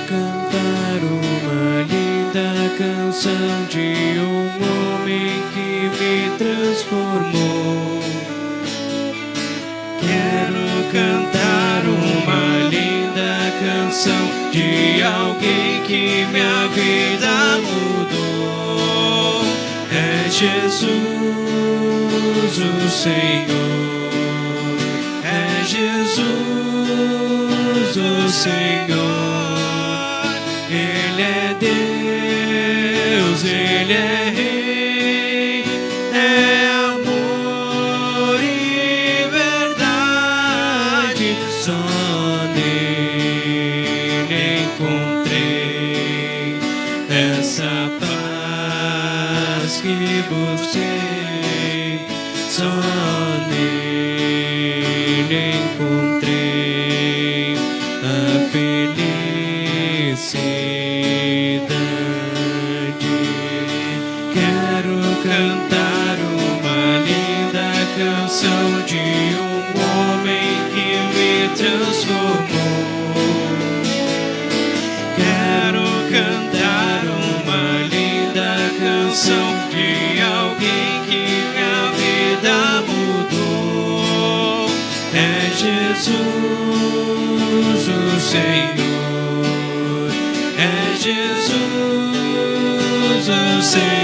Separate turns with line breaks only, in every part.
cantar uma linda canção de um homem que me transformou. Quero cantar uma linda canção de alguém que minha vida mudou. É Jesus, o Senhor. É Jesus, o Senhor. Ele é Deus, Ele é Rei, é amor e verdade. Só nele encontrei essa paz que busquei. Só nele encontrei a felicidade. Quero cantar uma linda canção de um homem que me transformou. Quero cantar uma linda canção de alguém que minha vida mudou. É Jesus, o Senhor. É Jesus, o Senhor.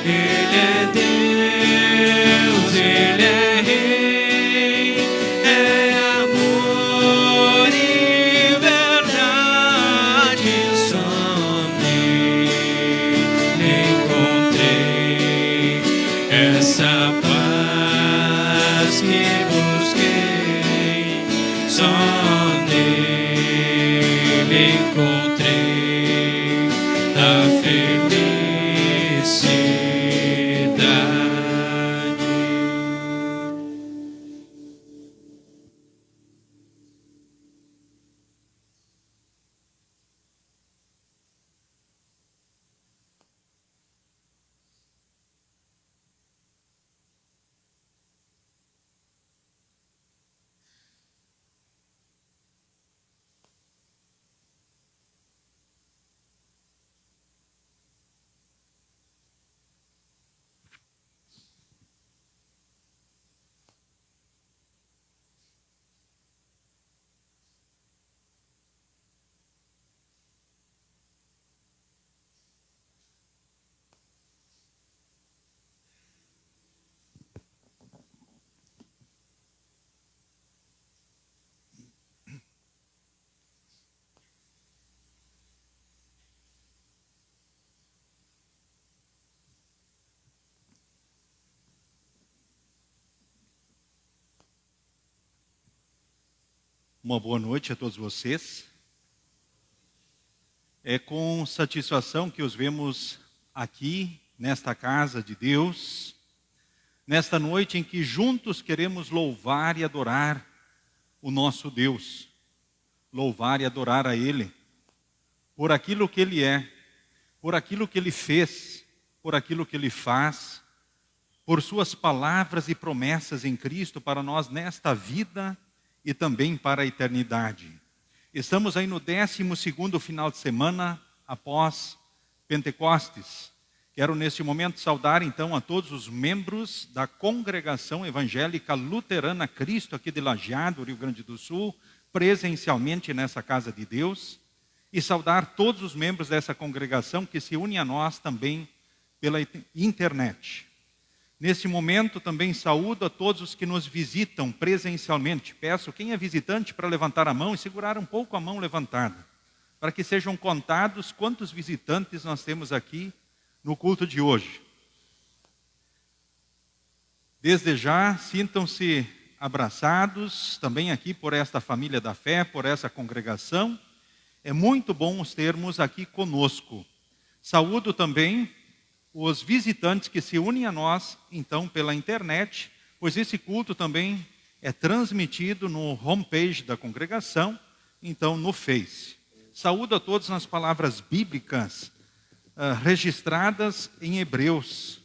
Ele é Deus, Ele é Rei, é amor e verdade. Só nele encontrei essa paz que busquei. Só nele encontrei a felicidade.
Uma boa noite a todos vocês. É com satisfação que os vemos aqui, nesta casa de Deus, nesta noite em que juntos queremos louvar e adorar o nosso Deus. Louvar e adorar a Ele, por aquilo que Ele é, por aquilo que Ele fez, por aquilo que Ele faz, por suas palavras e promessas em Cristo para nós nesta vida e também para a eternidade. Estamos aí no 12º final de semana após Pentecostes. Quero neste momento saudar então a todos os membros da Congregação Evangélica Luterana Cristo aqui de Lajeado, Rio Grande do Sul, presencialmente nessa casa de Deus, e saudar todos os membros dessa congregação que se unem a nós também pela internet. Nesse momento também saúdo a todos os que nos visitam presencialmente. Peço quem é visitante para levantar a mão e segurar um pouco a mão levantada, para que sejam contados quantos visitantes nós temos aqui no culto de hoje. Desde já, sintam-se abraçados também aqui por esta família da fé, por essa congregação. É muito bom os termos aqui conosco. Saúdo também os visitantes que se unem a nós, então, pela internet, pois esse culto também é transmitido no homepage da congregação, então no Face. Saúdo a todos nas palavras bíblicas registradas em Hebreus.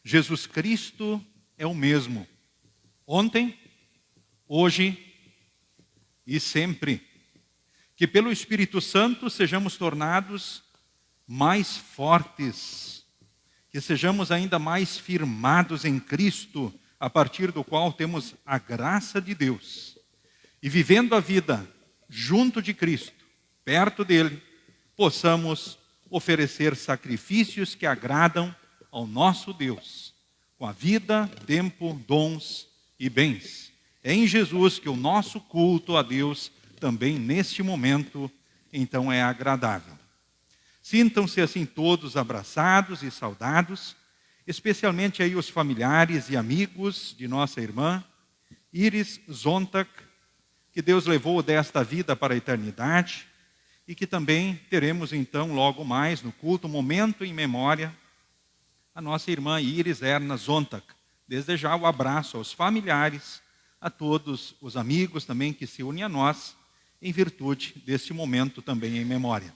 Jesus Cristo é o mesmo, ontem, hoje e sempre. que pelo Espírito Santo sejamos tornados mais fortes, que sejamos ainda mais firmados em Cristo, a partir do qual temos a graça de Deus. E vivendo a vida junto de Cristo, perto dele, possamos oferecer sacrifícios que agradam ao nosso Deus, com a vida, tempo, dons e bens. É em Jesus que o nosso culto a Deus também neste momento, então, é agradável. Sintam-se assim todos abraçados e saudados, especialmente aí os familiares e amigos de nossa irmã Iris Zontag, que Deus levou desta vida para a eternidade e que também teremos então logo mais no culto um momento em memória a nossa irmã Iris Erna Zontag. Desde já o abraço aos familiares, a todos os amigos também que se unem a nós em virtude deste momento também em memória.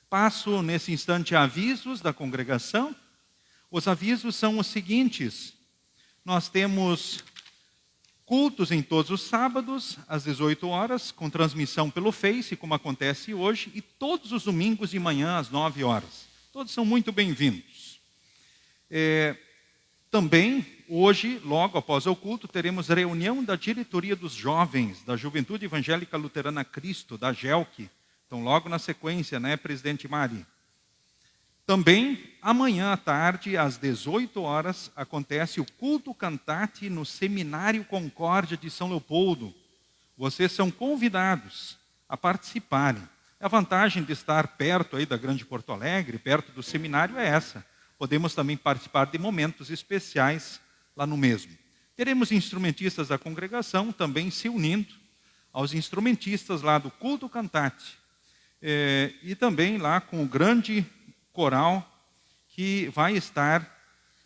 Passo nesse instante avisos da congregação. Os avisos são os seguintes: nós temos cultos em todos os sábados, às 18 horas, com transmissão pelo Face, como acontece hoje, e todos os domingos de manhã, às 9 horas. Todos são muito bem-vindos. Também, hoje, logo após o culto, teremos reunião da diretoria dos jovens, da Juventude Evangélica Luterana Cristo, da GELC. Então, logo na sequência, né, presidente Mari? Também, amanhã à tarde, às 18 horas, acontece o culto cantate no Seminário Concórdia de São Leopoldo. Vocês são convidados a participarem. A vantagem de estar perto aí da Grande Porto Alegre, perto do seminário, é essa. Podemos também participar de momentos especiais lá no mesmo. Teremos instrumentistas da congregação também se unindo aos instrumentistas lá do culto cantate. E também lá com o grande coral que vai estar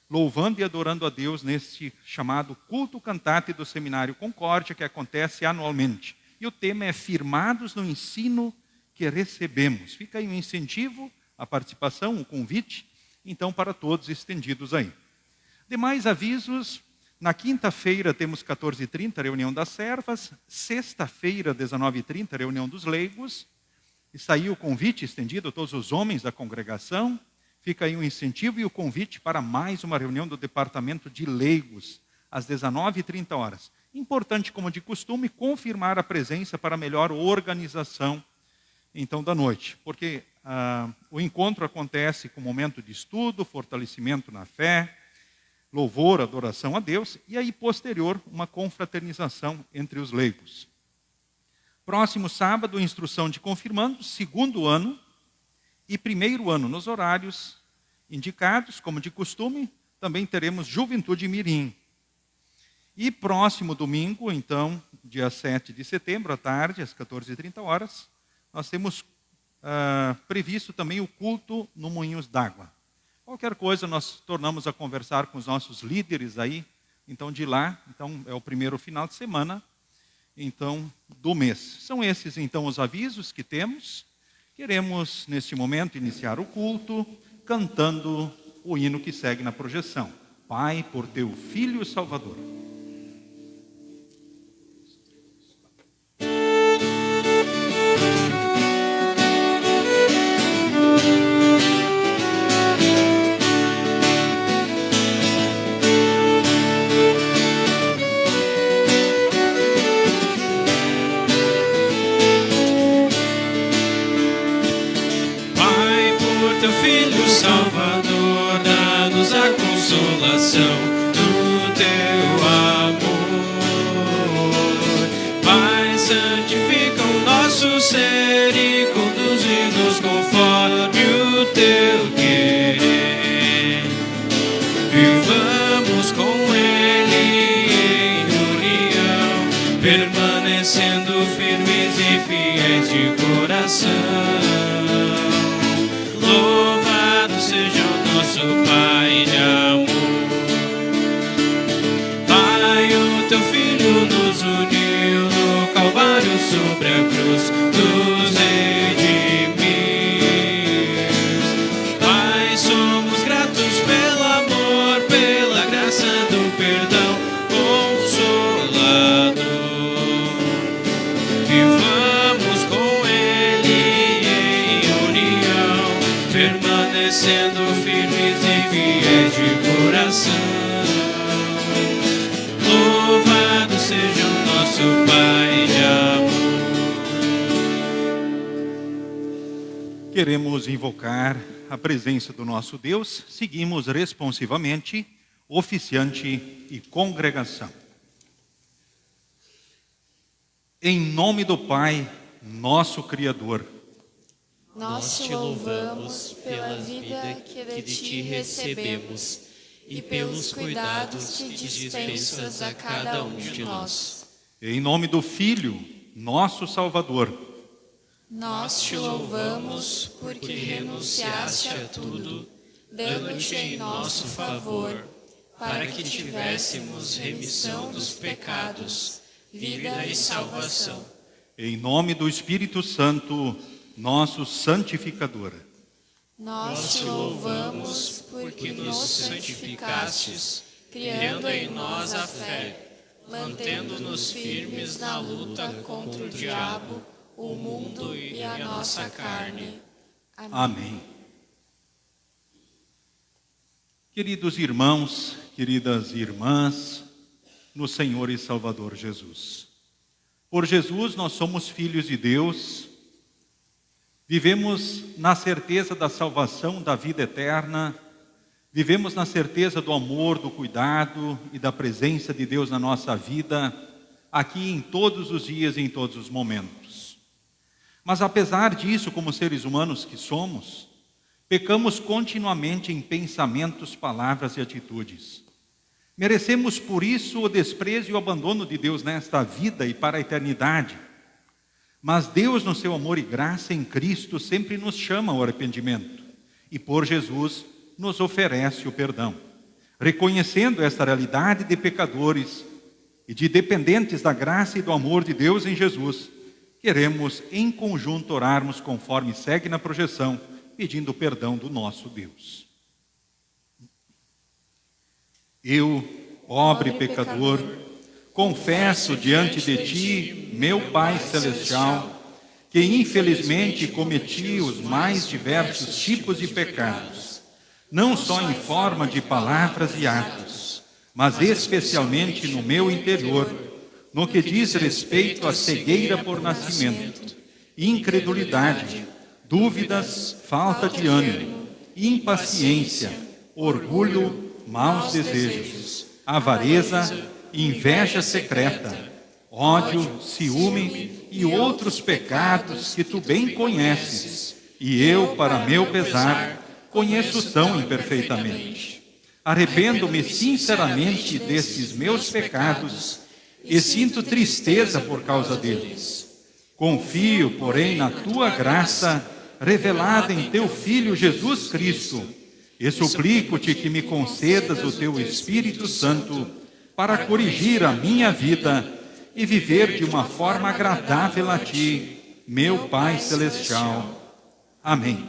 louvando e adorando a Deus neste chamado culto cantate do Seminário Concórdia, que acontece anualmente. E o tema é Firmados no Ensino que Recebemos. Fica aí um incentivo, a participação, o convite, então, para todos estendidos aí. Demais avisos: na quinta-feira temos 14h30, reunião das servas. Sexta-feira, 19h30, reunião dos leigos. Está aí o convite estendido a todos os homens da congregação. Fica aí um incentivo e o convite para mais uma reunião do departamento de leigos, às 19h30. Importante, como de costume, confirmar a presença para melhor organização, então, da noite. Porque o encontro acontece com momento de estudo, fortalecimento na fé, louvor, adoração a Deus, e aí, posterior, uma confraternização entre os leigos. Próximo sábado, instrução de confirmandos, segundo ano e primeiro ano, nos horários indicados, como de costume. Também teremos Juventude Mirim. E próximo domingo, então, dia 7 de setembro, à tarde, às 14h30, nós temos previsto também o culto no Moinhos d'Água. Qualquer coisa, nós tornamos a conversar com os nossos líderes aí, então, de lá. Então, é o primeiro final de semana, então, do mês. São esses, então, os avisos que temos. Queremos, neste momento, iniciar o culto cantando o hino que segue na projeção. Pai, por teu Filho Salvador.
Salvador, dá-nos a consolação do teu amor. Pai, santifica o nosso ser e conduze-nos conforme o teu querer. Vivamos com Ele em união, permanecendo firmes e fiéis de coração. Seja o nosso Pai de amor. Pai, o teu Filho nos uniu no Calvário sobre a cruz, nos redimiu. Pai, somos gratos pelo amor, pela graça do perdão consolador. Vivamos com Ele permanecendo firmes e fiéis de coração. Louvado seja o nosso Pai de amor.
Queremos invocar a presença do nosso Deus. Seguimos responsivamente oficiante e congregação. Em nome do Pai, nosso Criador,
nós te louvamos pela vida que de ti recebemos e pelos cuidados que dispensas a cada um de nós.
Em nome do Filho, nosso Salvador,
nós te louvamos porque renunciaste a tudo, dando-te em nosso favor, para que tivéssemos remissão dos pecados, vida e salvação.
Em nome do Espírito Santo, nosso santificador,
nós te louvamos porque nos santificastes, criando em nós a fé, mantendo-nos firmes na luta contra o diabo, o mundo e a nossa carne.
Amém. Queridos irmãos, queridas irmãs, no Senhor e Salvador Jesus. Por Jesus nós somos filhos de Deus, vivemos na certeza da salvação, da vida eterna, vivemos na certeza do amor, do cuidado e da presença de Deus na nossa vida, aqui em todos os dias e em todos os momentos. Mas apesar disso, como seres humanos que somos, pecamos continuamente em pensamentos, palavras e atitudes. Merecemos por isso o desprezo e o abandono de Deus nesta vida e para a eternidade. Mas Deus, no seu amor e graça em Cristo, sempre nos chama ao arrependimento. E por Jesus nos oferece o perdão. Reconhecendo esta realidade de pecadores e de dependentes da graça e do amor de Deus em Jesus, queremos em conjunto orarmos conforme segue na projeção, pedindo perdão do nosso Deus. Eu, pobre pecador, confesso diante de ti, meu Pai Celestial, que infelizmente cometi os mais diversos tipos de pecados, não só em forma de palavras e atos, mas especialmente no meu interior, no que diz respeito à cegueira por nascimento, incredulidade, dúvidas, falta de ânimo, impaciência, orgulho, maus desejos, avareza, inveja secreta, ódio, ciúme e outros pecados que tu bem conheces, e eu, para meu pesar, conheço tão imperfeitamente. Arrependo-me sinceramente destes meus pecados e sinto tristeza por causa deles. Confio, porém, na tua graça revelada em teu Filho Jesus Cristo, e suplico-te que me concedas o teu Espírito Santo para corrigir a minha vida e viver de uma forma agradável a ti, meu Pai Celestial. Amém.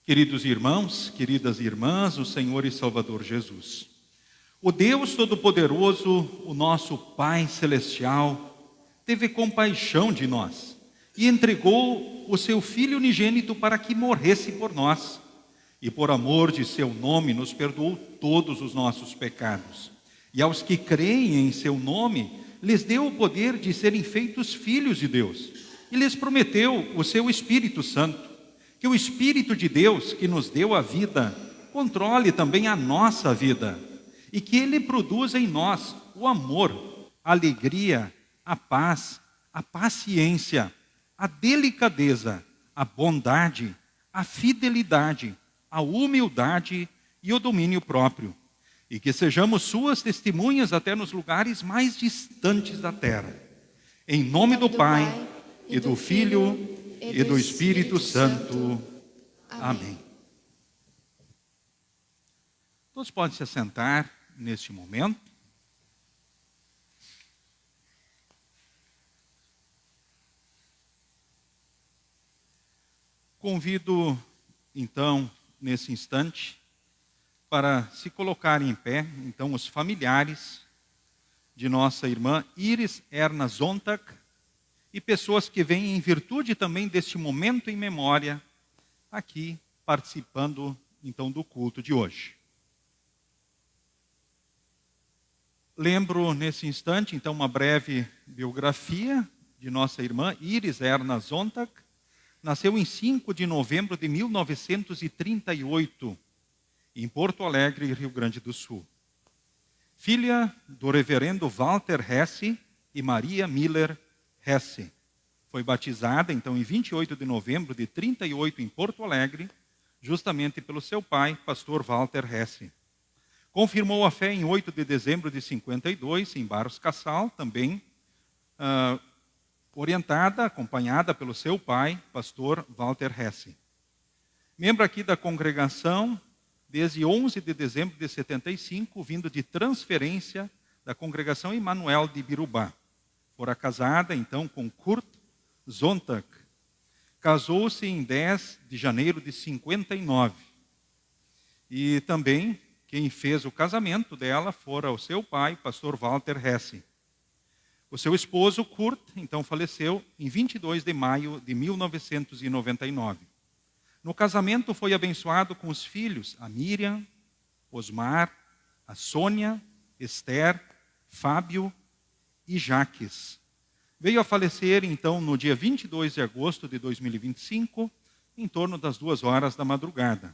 Queridos irmãos, queridas irmãs, o Senhor e Salvador Jesus, o Deus Todo-Poderoso, o nosso Pai Celestial, teve compaixão de nós e entregou o seu Filho unigênito para que morresse por nós. E por amor de seu nome nos perdoou todos os nossos pecados. E aos que creem em seu nome, lhes deu o poder de serem feitos filhos de Deus. E lhes prometeu o seu Espírito Santo, que o Espírito de Deus, que nos deu a vida, controle também a nossa vida. E que ele produza em nós o amor, a alegria, a paz, a paciência, a delicadeza, a bondade, a fidelidade, a humildade e o domínio próprio, e que sejamos suas testemunhas até nos lugares mais distantes da terra. Em nome do Pai, e do Filho, e do Espírito Santo. Amém. Todos podem se assentar neste momento. Convido, então, nesse instante, para se colocarem em pé, então, os familiares de nossa irmã Iris Erna Zontag e pessoas que vêm em virtude também deste momento em memória, aqui participando então do culto de hoje. Lembro nesse instante então uma breve biografia de nossa irmã Iris Erna Zontag. Nasceu em 5 de novembro de 1938, em Porto Alegre, Rio Grande do Sul. Filha do reverendo Walter Hesse e Maria Miller Hesse. Foi batizada, então, em 28 de novembro de 38, em Porto Alegre, justamente pelo seu pai, pastor Walter Hesse. Confirmou a fé em 8 de dezembro de 52, em Barros Cassal, também orientada, acompanhada pelo seu pai, pastor Walter Hesse. Membro aqui da congregação, desde 11 de dezembro de 75, vindo de transferência da congregação Emanuel de Birubá. Fora casada, então, com Kurt Zontag. Casou-se em 10 de janeiro de 59. E também, quem fez o casamento dela fora o seu pai, pastor Walter Hesse. O seu esposo, Kurt, então faleceu em 22 de maio de 1999. No casamento foi abençoado com os filhos, a Miriam, Osmar, a Sônia, Esther, Fábio e Jaques. Veio a falecer, então, no dia 22 de agosto de 2025, em torno das 2 horas da madrugada,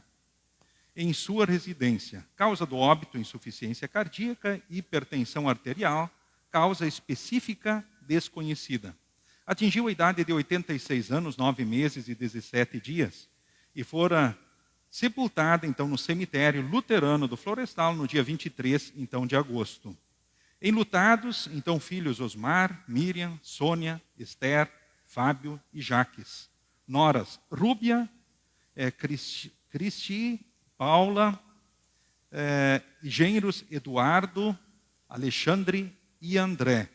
em sua residência. Causa do óbito, insuficiência cardíaca, hipertensão arterial, causa específica desconhecida. Atingiu a idade de 86 anos, 9 meses e 17 dias, e fora sepultada, então, no cemitério luterano do Florestal, no dia 23, então, de agosto. Enlutados, então, filhos Osmar, Miriam, Sônia, Esther, Fábio e Jaques. Noras, Rúbia, Cristi, Paula, gêneros Eduardo, Alexandre e André.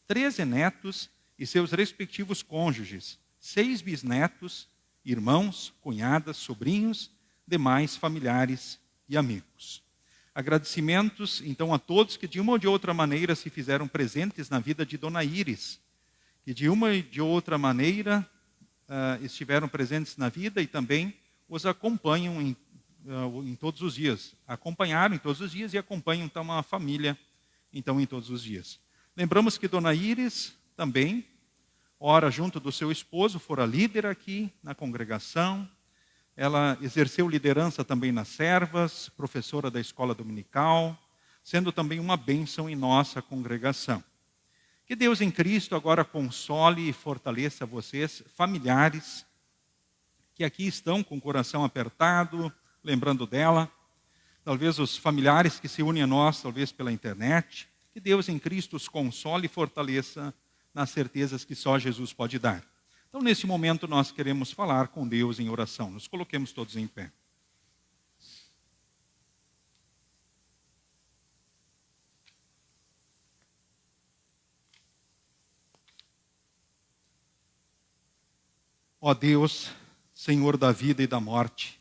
13 netos e seus respectivos cônjuges. 6 bisnetos, irmãos, cunhadas, sobrinhos, demais familiares e amigos. Agradecimentos, então, a todos que de uma ou de outra maneira se fizeram presentes na vida de Dona Iris, que de uma e de outra maneira estiveram presentes na vida e também os acompanham em todos os dias. Acompanharam em todos os dias e acompanham, então, a família, então, em todos os dias. Lembramos que Dona Iris também, ora junto do seu esposo, fora líder aqui na congregação. Ela exerceu liderança também nas servas, professora da escola dominical, sendo também uma bênção em nossa congregação. Que Deus em Cristo agora console e fortaleça vocês, familiares, que aqui estão com o coração apertado, lembrando dela. Talvez os familiares que se unem a nós, talvez pela internet. Que Deus em Cristo os console e fortaleça nas certezas que só Jesus pode dar. Então, nesse momento, nós queremos falar com Deus em oração. Nos coloquemos todos em pé. Ó Deus, Senhor da vida e da morte,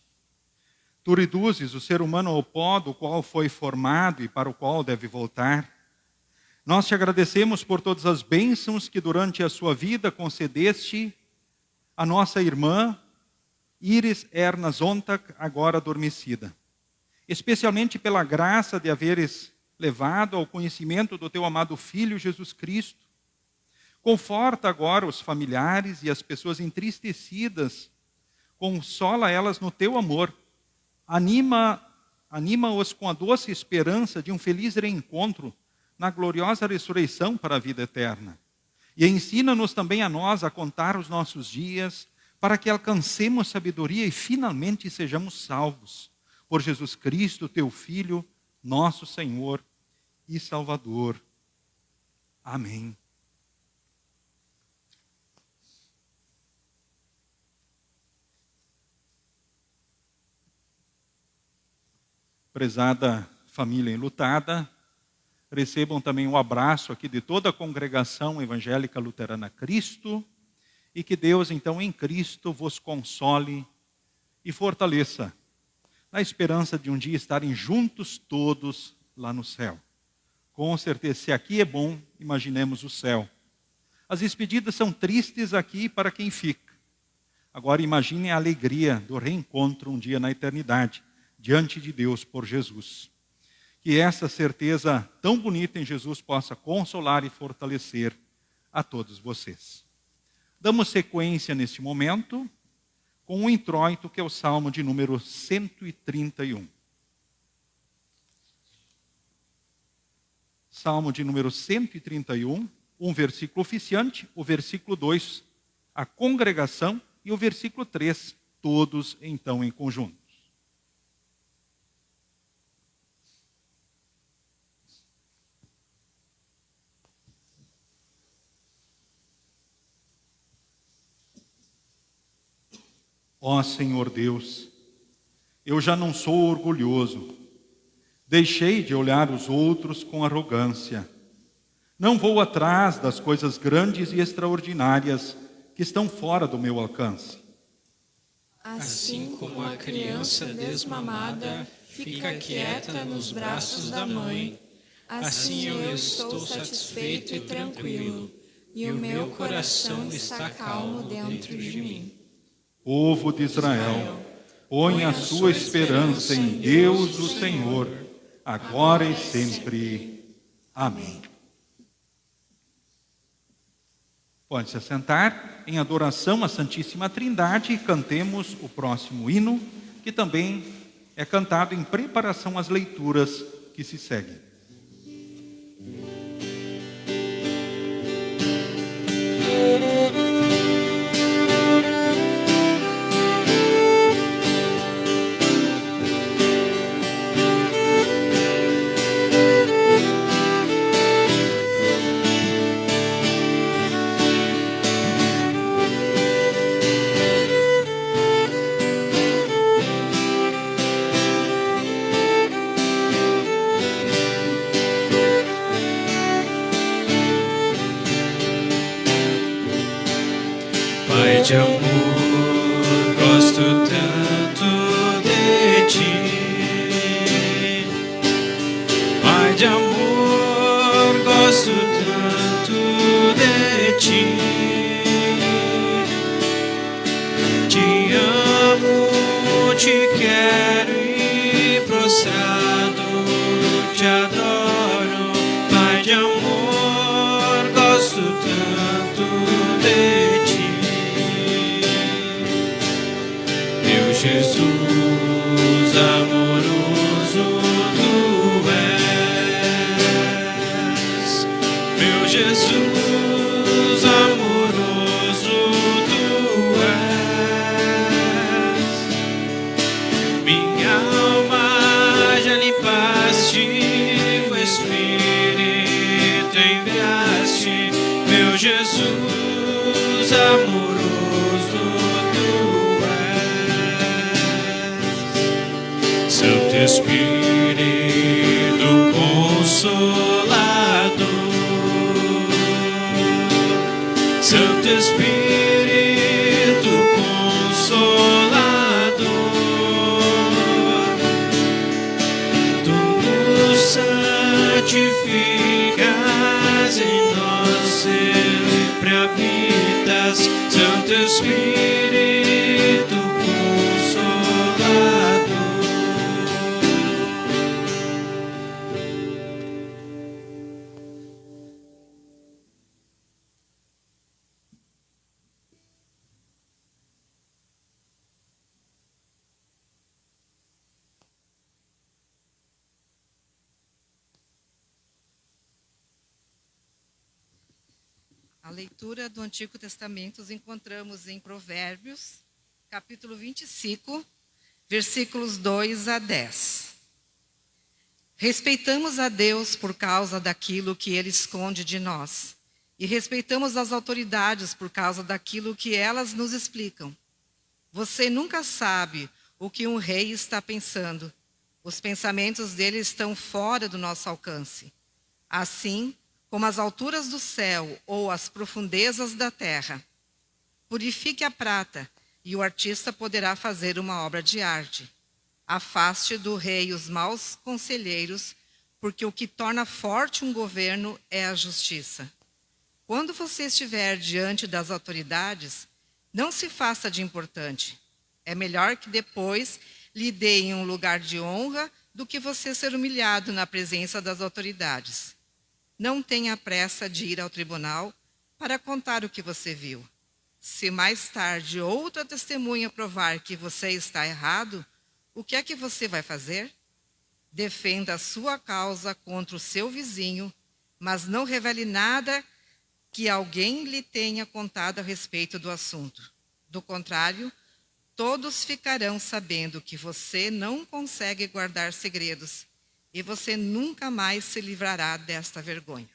Tu reduzes o ser humano ao pó do qual foi formado e para o qual deve voltar. Nós te agradecemos por todas as bênçãos que durante a sua vida concedeste a nossa irmã Iris Erna Zontag, agora adormecida. Especialmente pela graça de haveres levado ao conhecimento do teu amado Filho Jesus Cristo. Conforta agora os familiares e as pessoas entristecidas. Consola elas no teu amor. Anima-os com a doce esperança de um feliz reencontro na gloriosa ressurreição para a vida eterna. E ensina-nos também a nós a contar os nossos dias, para que alcancemos sabedoria e finalmente sejamos salvos. Por Jesus Cristo, teu Filho, nosso Senhor e Salvador. Amém. Prezada família enlutada, recebam também um abraço aqui de toda a congregação evangélica luterana Cristo, e que Deus, então, em Cristo, vos console e fortaleça, na esperança de um dia estarem juntos todos lá no céu. Com certeza, se aqui é bom, imaginemos o céu. As despedidas são tristes aqui para quem fica. Agora imagine a alegria do reencontro um dia na eternidade, diante de Deus por Jesus. Que essa certeza tão bonita em Jesus possa consolar e fortalecer a todos vocês. Damos sequência neste momento com um introito que é o Salmo de número 131. Salmo de número 131, um versículo oficiante, o versículo 2, a congregação, e o versículo 3, todos então em conjunto. Ó Senhor Deus, eu já não sou orgulhoso, deixei de olhar os outros com arrogância. Não vou atrás das coisas grandes e extraordinárias que estão fora do meu alcance.
Assim como a criança desmamada fica quieta nos braços da mãe, assim eu estou satisfeito e tranquilo, e o meu coração está calmo dentro de mim.
Povo de Israel, põe a sua esperança em Deus, o Senhor, agora e sempre. Amém. Pode se assentar em adoração à Santíssima Trindade e cantemos o próximo hino, que também é cantado em preparação às leituras que se seguem.
Pai de amor, gosto tanto de ti. Pai de amor, gosto tanto de ti. Te amo, te quero e prostrado te adoro. Pai de amor, gosto tanto de ti. Meu Jesus amoroso tu és, meu Jesus amoroso tu és. Minha alma já limpaste, o Espírito enviaste, meu Jesus amoroso tu és. Santo Espírito Consolador, Santo Espírito Consolador, tu nos santificas, em nós sempre habitas, Santo Espírito Consolador.
A leitura do Antigo Testamento encontramos em Provérbios, capítulo 25, versículos 2 a 10. Respeitamos a Deus por causa daquilo que Ele esconde de nós, e respeitamos as autoridades por causa daquilo que elas nos explicam. Você nunca sabe o que um rei está pensando. Os pensamentos dele estão fora do nosso alcance. Assim como as alturas do céu ou as profundezas da terra. Purifique a prata, e o artista poderá fazer uma obra de arte. Afaste do rei os maus conselheiros, porque o que torna forte um governo é a justiça. Quando você estiver diante das autoridades, não se faça de importante. É melhor que depois lhe deem um lugar de honra do que você ser humilhado na presença das autoridades. Não tenha pressa de ir ao tribunal para contar o que você viu. Se mais tarde outra testemunha provar que você está errado, o que é que você vai fazer? Defenda a sua causa contra o seu vizinho, mas não revele nada que alguém lhe tenha contado a respeito do assunto. Do contrário, todos ficarão sabendo que você não consegue guardar segredos e você nunca mais se livrará desta vergonha.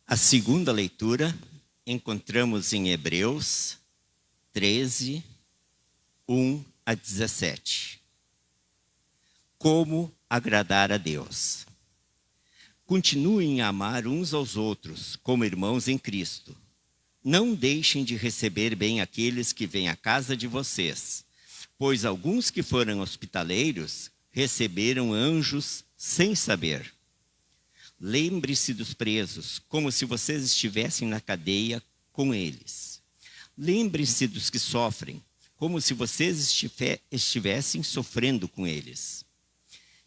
A segunda leitura encontramos em Hebreus 13, 1 a 17. Como agradar a Deus? Continuem a amar uns aos outros como irmãos em Cristo. Não deixem de receber bem aqueles que vêm à casa de vocês, pois alguns que foram hospitaleiros receberam anjos sem saber. Lembre-se dos presos, como se vocês estivessem na cadeia com eles. Lembre-se dos que sofrem, como se vocês estivessem sofrendo com eles.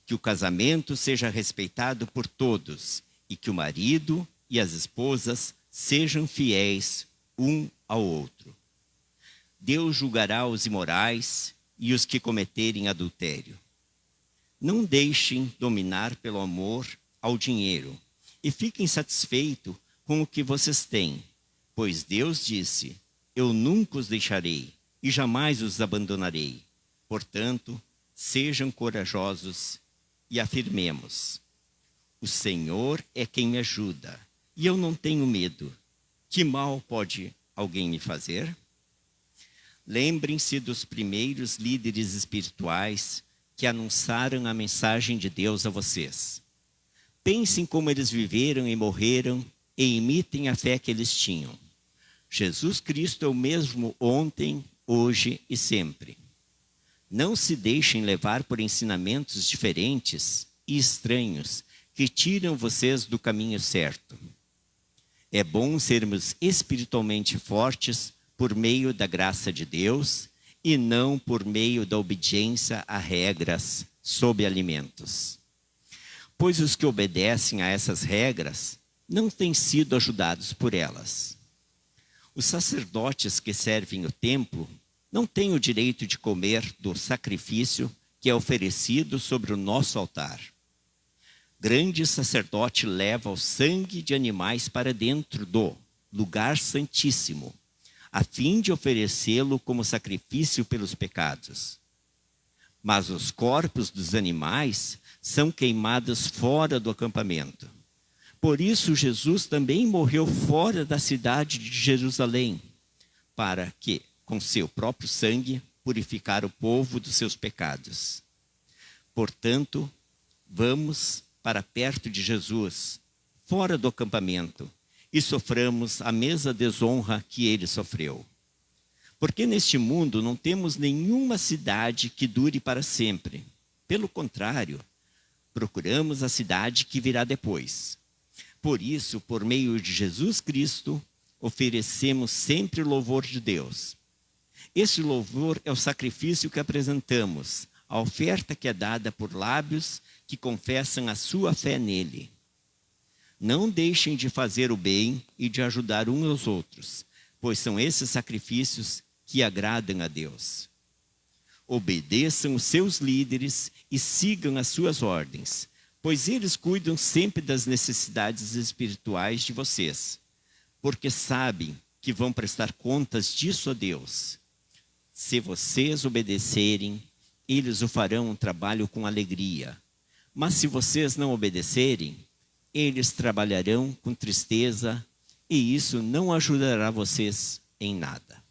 Que o casamento seja respeitado por todos e que o marido e as esposas sejam fiéis um ao outro. Deus julgará os imorais e os que cometerem adultério. Não deixem dominar pelo amor ao dinheiro e fiquem satisfeitos com o que vocês têm, pois Deus disse: eu nunca os deixarei e jamais os abandonarei. Portanto, sejam corajosos e afirmemos: o Senhor é quem me ajuda e eu não tenho medo. Que mal pode alguém me fazer? Lembrem-se dos primeiros líderes espirituais que anunciaram a mensagem de Deus a vocês. Pensem como eles viveram e morreram e imitem a fé que eles tinham. Jesus Cristo é o mesmo ontem, hoje e sempre. Não se deixem levar por ensinamentos diferentes e estranhos que tiram vocês do caminho certo. É bom sermos espiritualmente fortes por meio da graça de Deus e não por meio da obediência a regras sobre alimentos. Pois os que obedecem a essas regras não têm sido ajudados por elas. Os sacerdotes que servem o templo não têm o direito de comer do sacrifício que é oferecido sobre o nosso altar. Grande sacerdote leva o sangue de animais para dentro do lugar santíssimo, a fim de oferecê-lo como sacrifício pelos pecados. Mas os corpos dos animais são queimados fora do acampamento. Por isso Jesus também morreu fora da cidade de Jerusalém, para que, com seu próprio sangue, purificar o povo dos seus pecados. Portanto, vamos para perto de Jesus, fora do acampamento, e soframos a mesma desonra que ele sofreu. Porque neste mundo não temos nenhuma cidade que dure para sempre. Pelo contrário, procuramos a cidade que virá depois. Por isso, por meio de Jesus Cristo, oferecemos sempre o louvor de Deus. Esse louvor é o sacrifício que apresentamos, a oferta que é dada por lábios que confessam a sua fé nele. Não deixem de fazer o bem e de ajudar uns aos outros, pois são esses sacrifícios que agradam a Deus. Obedeçam os seus líderes e sigam as suas ordens, pois eles cuidam sempre das necessidades espirituais de vocês, porque sabem que vão prestar contas disso a Deus. Se vocês obedecerem, eles o farão um trabalho com alegria. Mas se vocês não obedecerem, eles trabalharão com tristeza e isso não ajudará vocês em nada.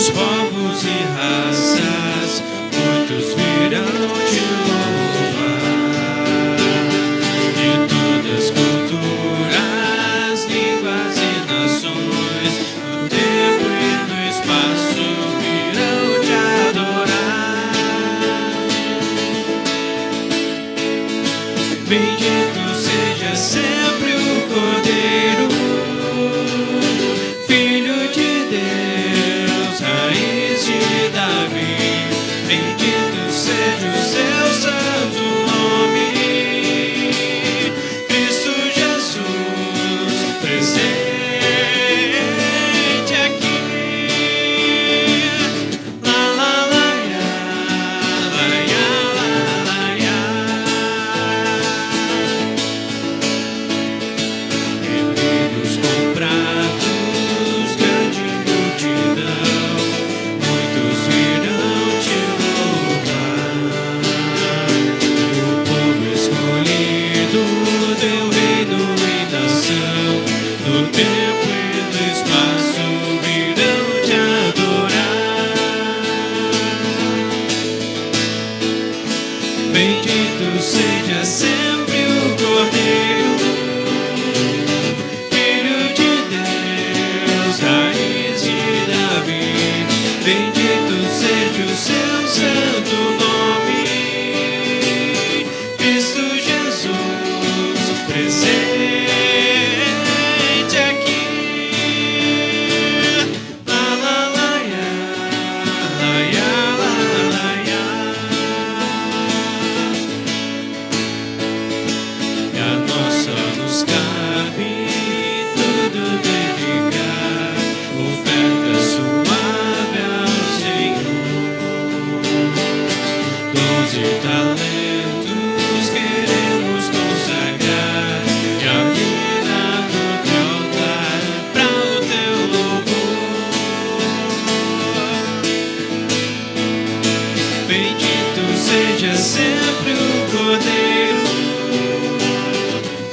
dos povos e raças, muitos virão te louvar. De todas as culturas, línguas e nações, no tempo e no espaço virão te adorar. Bendito seja sempre o Cordeiro, Filho de Deus, raiz de Davi. Bendito seja o seu santo nome, Cristo Jesus, presente aqui. La la la ya, la ya la la ya. Reunidos com pratos, grande multidão, muitos virão te louvar. O povo escolhido, teu reino e nação, no tempo e no espaço virão te adorar. Bendito seja sempre o Cordeiro, Filho de Deus, raiz de Davi. Bendito seja o seu santo nome, Cristo Jesus, presente aqui. La la la ya, la ya la la ya. E a nós só nos cabe tudo dedicar, oferta suave ao Senhor. Dons e talentos queremos consagrar, e a vida no teu altar para o teu louvor. Bendito seja sempre o Cordeiro,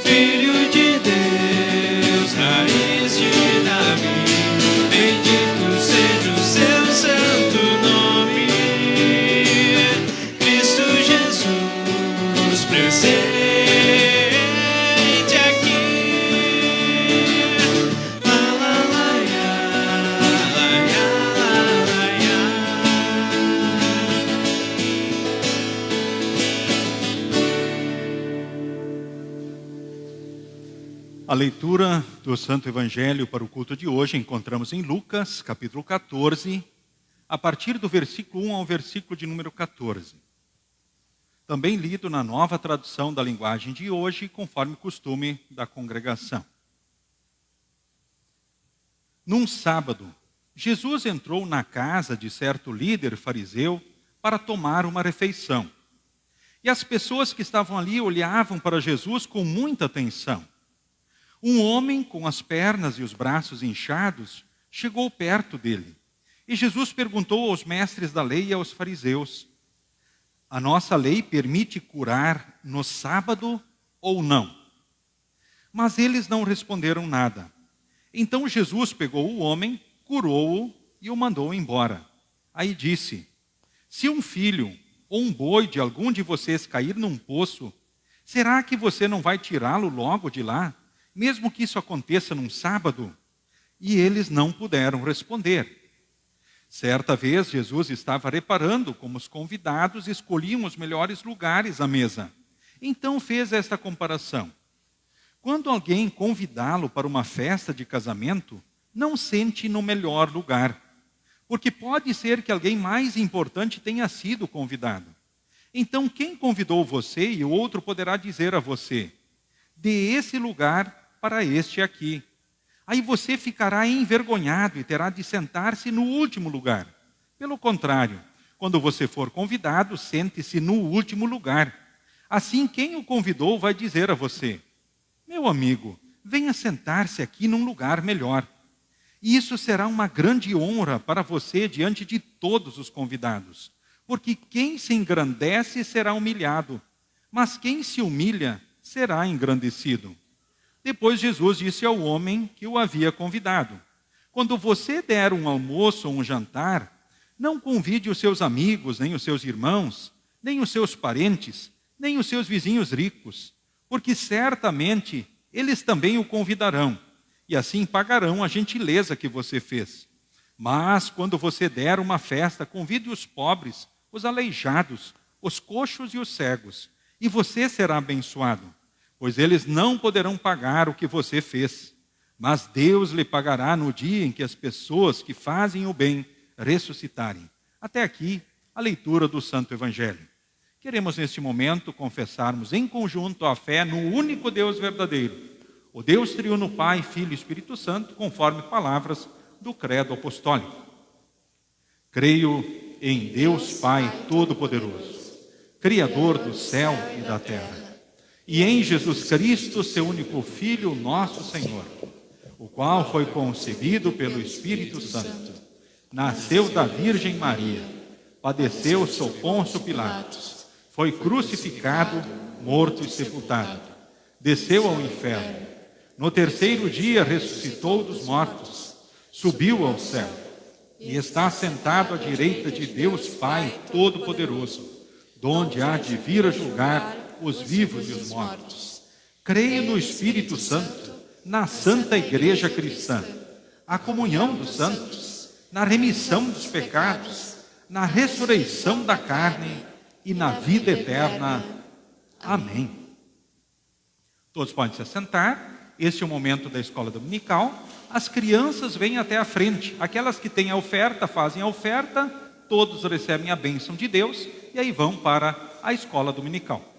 Filho de Deus, raiz de Davi. Bendito seja o seu santo nome, Cristo Jesus, presente aqui. La la la ya, la ya la la ya.
A leitura do Santo Evangelho para o culto de hoje encontramos em Lucas, capítulo 14, a partir do versículo 1 ao versículo de número 14. Também lido na nova tradução da linguagem de hoje, conforme o costume da congregação. Num sábado, Jesus entrou na casa de certo líder fariseu para tomar uma refeição. E as pessoas que estavam ali olhavam para Jesus com muita atenção. Um homem com as pernas e os braços inchados chegou perto dele. E Jesus perguntou aos mestres da lei e aos fariseus: a nossa lei permite curar no sábado ou não? Mas eles não responderam nada. Então Jesus pegou o homem, curou-o e o mandou embora. Aí disse: se um filho ou um boi de algum de vocês cair num poço, será que você não vai tirá-lo logo de lá, mesmo que isso aconteça num sábado? E eles não puderam responder. Certa vez, Jesus estava reparando como os convidados escolhiam os melhores lugares à mesa. Então fez esta comparação. Quando alguém convidá-lo para uma festa de casamento, não sente no melhor lugar, porque pode ser que alguém mais importante tenha sido convidado. Então quem convidou você e o outro poderá dizer a você: dê esse lugar para este aqui. Aí você ficará envergonhado e terá de sentar-se no último lugar. Pelo contrário, quando você for convidado, sente-se no último lugar. Assim, quem o convidou vai dizer a você: meu amigo, venha sentar-se aqui num lugar melhor. E isso será uma grande honra para você diante de todos os convidados. Porque quem se engrandece será humilhado, mas quem se humilha será engrandecido. Depois Jesus disse ao homem que o havia convidado: Quando você der um almoço ou um jantar, não convide os seus amigos, nem os seus irmãos, nem os seus parentes, nem os seus vizinhos ricos, porque certamente eles também o convidarão, e assim pagarão a gentileza que você fez. Mas, quando você der uma festa, convide os pobres, os aleijados, os coxos e os cegos, e você será abençoado, pois eles não poderão pagar o que você fez. Mas Deus lhe pagará no dia em que as pessoas que fazem o bem ressuscitarem. Até aqui, a leitura do Santo Evangelho. Queremos, neste momento, confessarmos em conjunto a fé no único Deus verdadeiro, o Deus triuno Pai, Filho e Espírito Santo, conforme palavras do Credo Apostólico. Creio em Deus Pai Todo-Poderoso, Criador do céu e da terra, e em Jesus Cristo, seu único Filho, nosso Senhor, o qual foi concebido pelo Espírito Santo, nasceu da Virgem Maria, padeceu sob Pôncio Pilatos, foi crucificado, morto e sepultado, desceu ao inferno, no terceiro dia ressuscitou dos mortos, subiu ao céu, e está sentado à direita de Deus Pai Todo-Poderoso, donde há de vir a julgar os vivos e os mortos. Creio no Espírito Santo, na Santa Igreja Cristã, a comunhão dos santos, na remissão dos pecados, na ressurreição da carne e na vida eterna. Amém. Todos podem se assentar. Este é o momento da escola dominical. As crianças vêm até a frente. Aquelas que têm a oferta, fazem a oferta. Todos recebem a bênção de Deus e aí vão para a escola dominical.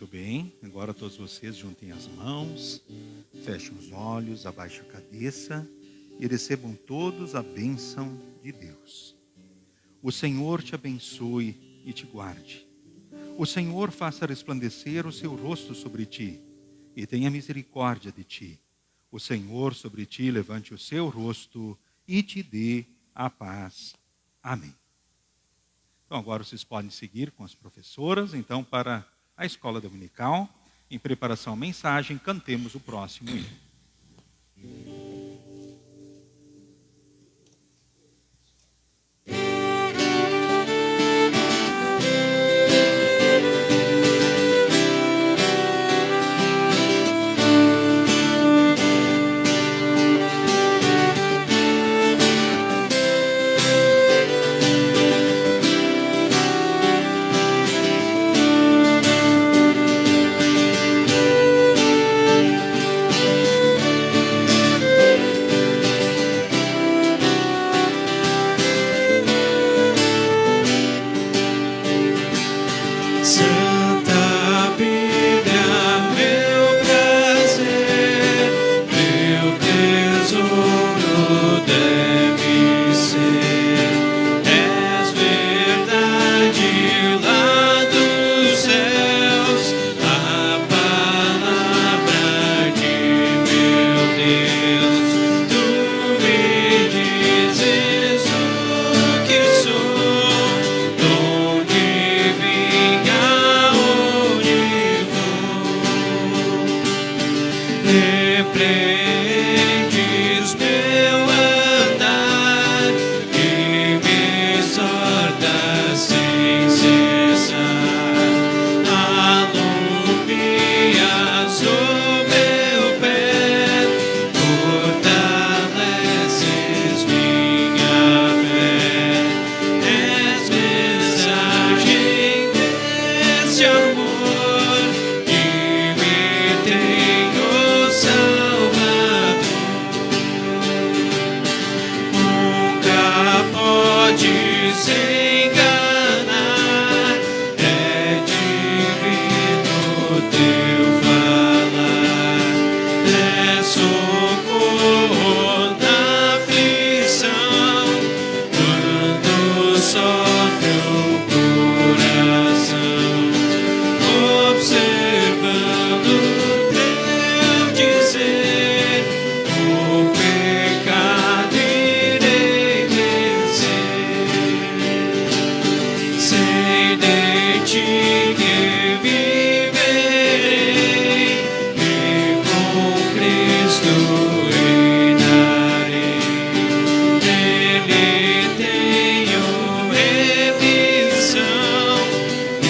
Muito bem, agora todos vocês juntem as mãos, fechem os olhos, abaixem a cabeça e recebam todos a bênção de Deus. O Senhor te abençoe e te guarde. O Senhor faça resplandecer o seu rosto sobre ti e tenha misericórdia de ti. O Senhor sobre ti levante o seu rosto e te dê a paz. Amém. Então agora vocês podem seguir com as professoras, então para a escola dominical, em preparação à mensagem, cantemos o próximo hino.
teu falar é socorro na aflição, quando sofre o coração, observando teu dizer, o pecado irei vencer. Sei de ti que viverei e com Cristo reinarei. Nele tenho remissão e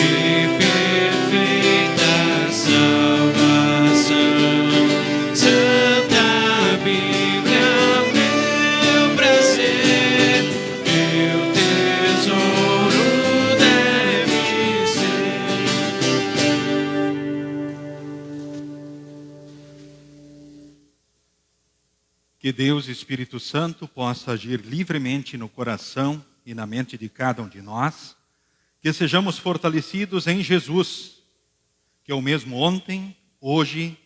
perfeita salvação. Santa Bíblia, meu prazer, meu tesouro deve ser.
Que Deus, Espírito Santo, possa agir livremente no coração e na mente de cada um de nós. Que sejamos fortalecidos em Jesus, que é o mesmo ontem, hoje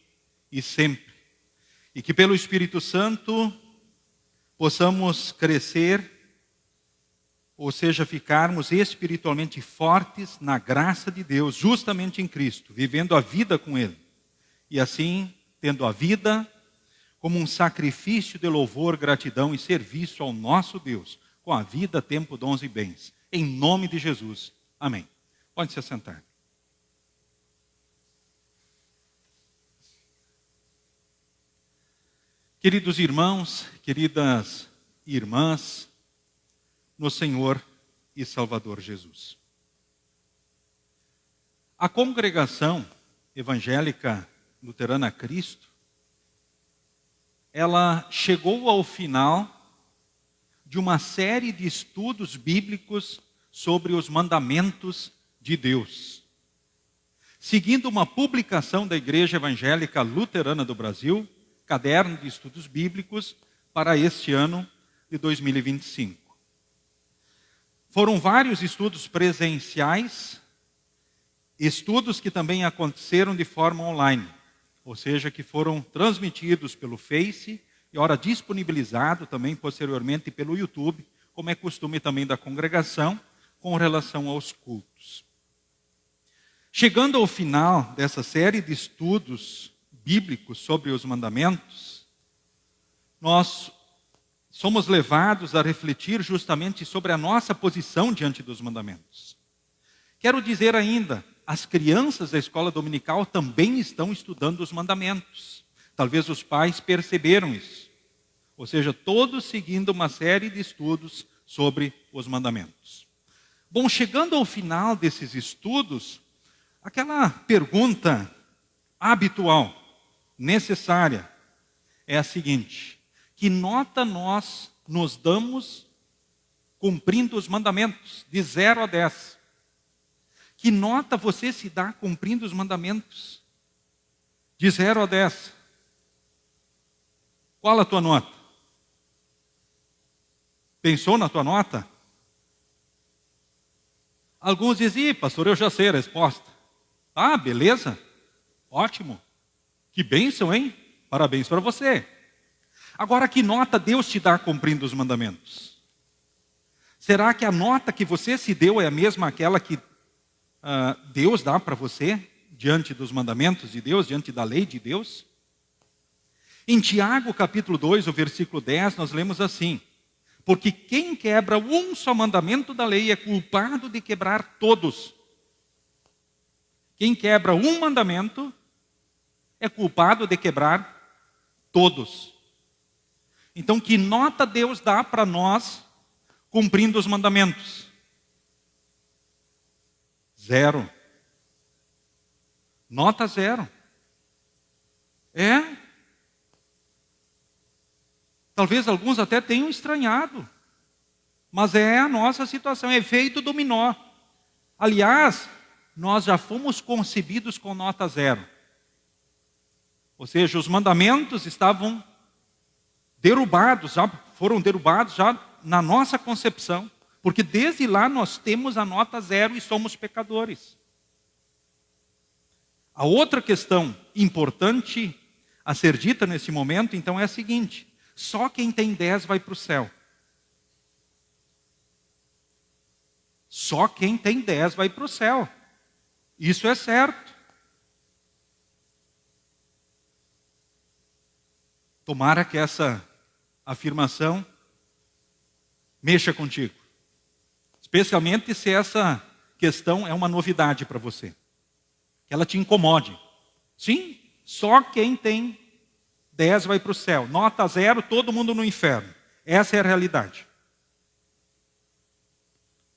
e sempre. E que pelo Espírito Santo possamos crescer, ou seja, ficarmos espiritualmente fortes na graça de Deus, justamente em Cristo, vivendo a vida com Ele. E assim, tendo a vida como um sacrifício de louvor, gratidão e serviço ao nosso Deus, com a vida, tempo, dons e bens. Em nome de Jesus. Amém. Pode se assentar. Queridos irmãos, queridas irmãs, no Senhor e Salvador Jesus. A congregação evangélica luterana Cristo, ela chegou ao final de uma série de estudos bíblicos sobre os mandamentos de Deus. Seguindo uma publicação da Igreja Evangélica Luterana do Brasil, Caderno de Estudos Bíblicos, para este ano de 2025. Foram vários estudos presenciais, estudos que também aconteceram de forma online, ou seja, que foram transmitidos pelo Face e ora disponibilizado também posteriormente pelo YouTube, como é costume também da congregação, com relação aos cultos. Chegando ao final dessa série de estudos bíblicos sobre os mandamentos, nós somos levados a refletir justamente sobre a nossa posição diante dos mandamentos. Quero dizer ainda, as crianças da escola dominical também estão estudando os mandamentos. Talvez os pais perceberam isso. Ou seja, todos seguindo uma série de estudos sobre os mandamentos. Bom, chegando ao final desses estudos, aquela pergunta habitual, necessária, é a seguinte: que nota nós nos damos cumprindo os mandamentos, de 0 a 10? Que nota você se dá cumprindo os mandamentos? De 0 a 10. Qual a tua nota? Pensou na tua nota? Alguns dizem, pastor, eu já sei a resposta. Ah, beleza, ótimo. Que bênção, hein? Parabéns para você. Agora, que nota Deus te dá cumprindo os mandamentos? Será que a nota que você se deu é a mesma aquela que Deus dá para você, diante dos mandamentos de Deus, diante da lei de Deus? Em Tiago, capítulo 2, o versículo 10, nós lemos assim: porque quem quebra um só mandamento da lei é culpado de quebrar todos. Quem quebra um mandamento é culpado de quebrar todos. Então, que nota Deus dá para nós cumprindo os mandamentos? 0. Nota 0. É. Talvez alguns até tenham estranhado, mas é a nossa situação, é efeito dominó. Aliás, nós já fomos concebidos com nota 0. Ou seja, os mandamentos estavam derrubados, já foram derrubados já na nossa concepção, porque desde lá nós temos a nota 0 e somos pecadores. A outra questão importante a ser dita nesse momento, então, é a seguinte: só quem tem 10 vai para o céu. Só quem tem 10 vai para o céu. Isso é certo. Tomara que essa afirmação mexa contigo. Especialmente se essa questão é uma novidade para você. Que ela te incomode. Sim, só quem tem 10 vai para o céu. Nota 0, todo mundo no inferno. Essa é a realidade.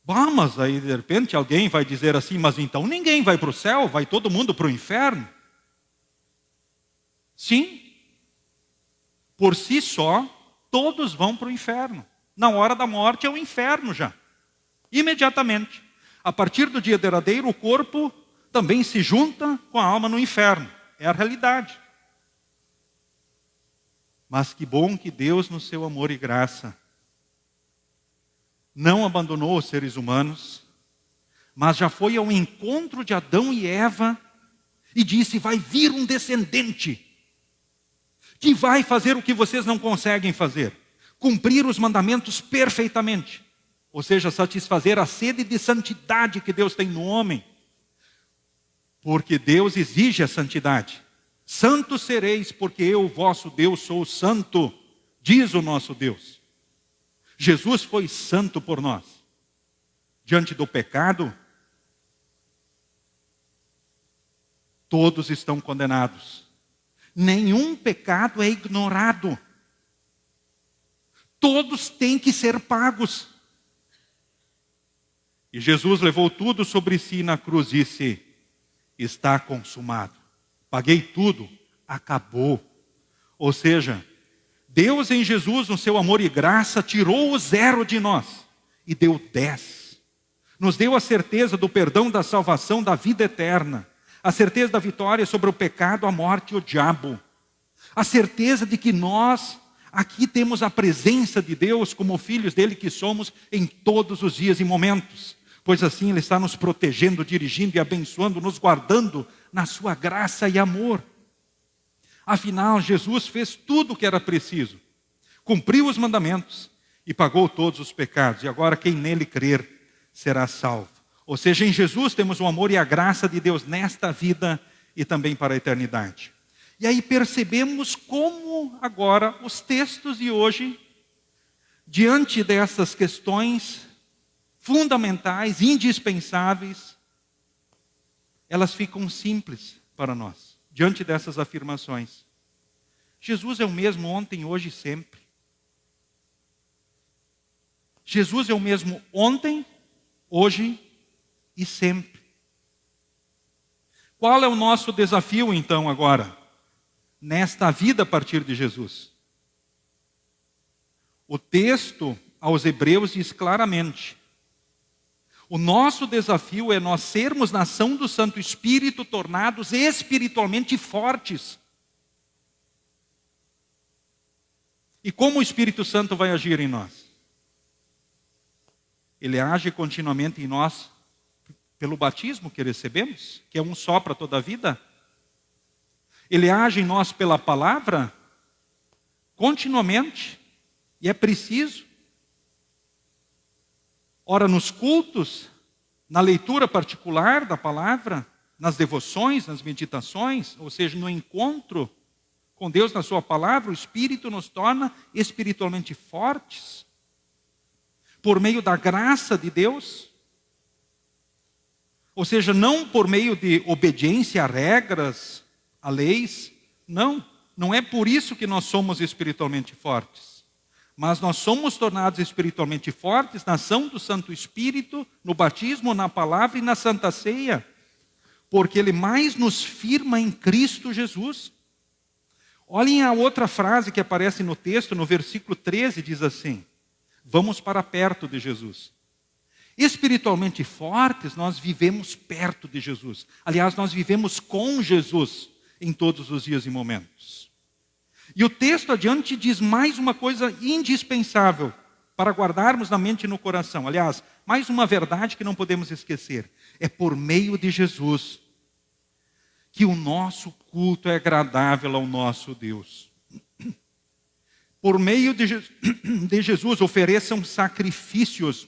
Bah, mas aí de repente alguém vai dizer assim, mas então ninguém vai para o céu, vai todo mundo para o inferno? Sim. Por si só, todos vão para o inferno. Na hora da morte é o inferno já. Imediatamente. A partir do dia derradeiro, o corpo também se junta com a alma no inferno. É a realidade. Mas que bom que Deus, no seu amor e graça, não abandonou os seres humanos, mas já foi ao encontro de Adão e Eva e disse: vai vir um descendente que vai fazer o que vocês não conseguem fazer, cumprir os mandamentos perfeitamente, ou seja, satisfazer a sede de santidade que Deus tem no homem, porque Deus exige a santidade. Santos sereis, porque eu, vosso Deus, sou santo, diz o nosso Deus. Jesus foi santo por nós. Diante do pecado, todos estão condenados. Nenhum pecado é ignorado. Todos têm que ser pagos. E Jesus levou tudo sobre si na cruz e disse: está consumado. Paguei tudo, acabou. Ou seja, Deus em Jesus, no seu amor e graça, tirou o 0 de nós e deu 10. Nos deu a certeza do perdão, da salvação, da vida eterna. A certeza da vitória sobre o pecado, a morte e o diabo. A certeza de que nós aqui temos a presença de Deus como filhos dele que somos em todos os dias e momentos. Pois assim Ele está nos protegendo, dirigindo e abençoando, nos guardando na sua graça e amor. Afinal, Jesus fez tudo o que era preciso. Cumpriu os mandamentos e pagou todos os pecados. E agora quem nele crer será salvo. Ou seja, em Jesus temos o amor e a graça de Deus nesta vida e também para a eternidade. E aí percebemos como agora os textos de hoje, diante dessas questões fundamentais, indispensáveis, elas ficam simples para nós, diante dessas afirmações. Jesus é o mesmo ontem, hoje e sempre. Jesus é o mesmo ontem, hoje e sempre. Qual é o nosso desafio então agora, nesta vida a partir de Jesus? O texto aos Hebreus diz claramente: o nosso desafio é nós sermos nação do Santo Espírito, tornados espiritualmente fortes. E como o Espírito Santo vai agir em nós? Ele age continuamente em nós pelo batismo que recebemos, que é um só para toda a vida. Ele age em nós pela palavra, continuamente, e é preciso. Ora, nos cultos, na leitura particular da palavra, nas devoções, nas meditações, ou seja, no encontro com Deus na sua palavra, o Espírito nos torna espiritualmente fortes, por meio da graça de Deus. Ou seja, não por meio de obediência a regras, a leis, não é por isso que nós somos espiritualmente fortes. Mas nós somos tornados espiritualmente fortes na ação do Santo Espírito, no batismo, na palavra e na Santa Ceia, porque Ele mais nos firma em Cristo Jesus. Olhem a outra frase que aparece no texto, no versículo 13, diz assim: vamos para perto de Jesus. Espiritualmente fortes, nós vivemos perto de Jesus. Aliás, nós vivemos com Jesus em todos os dias e momentos. E o texto adiante diz mais uma coisa indispensável para guardarmos na mente e no coração. Aliás, mais uma verdade que não podemos esquecer. É por meio de Jesus que o nosso culto é agradável ao nosso Deus. Por meio de Jesus, ofereçam sacrifícios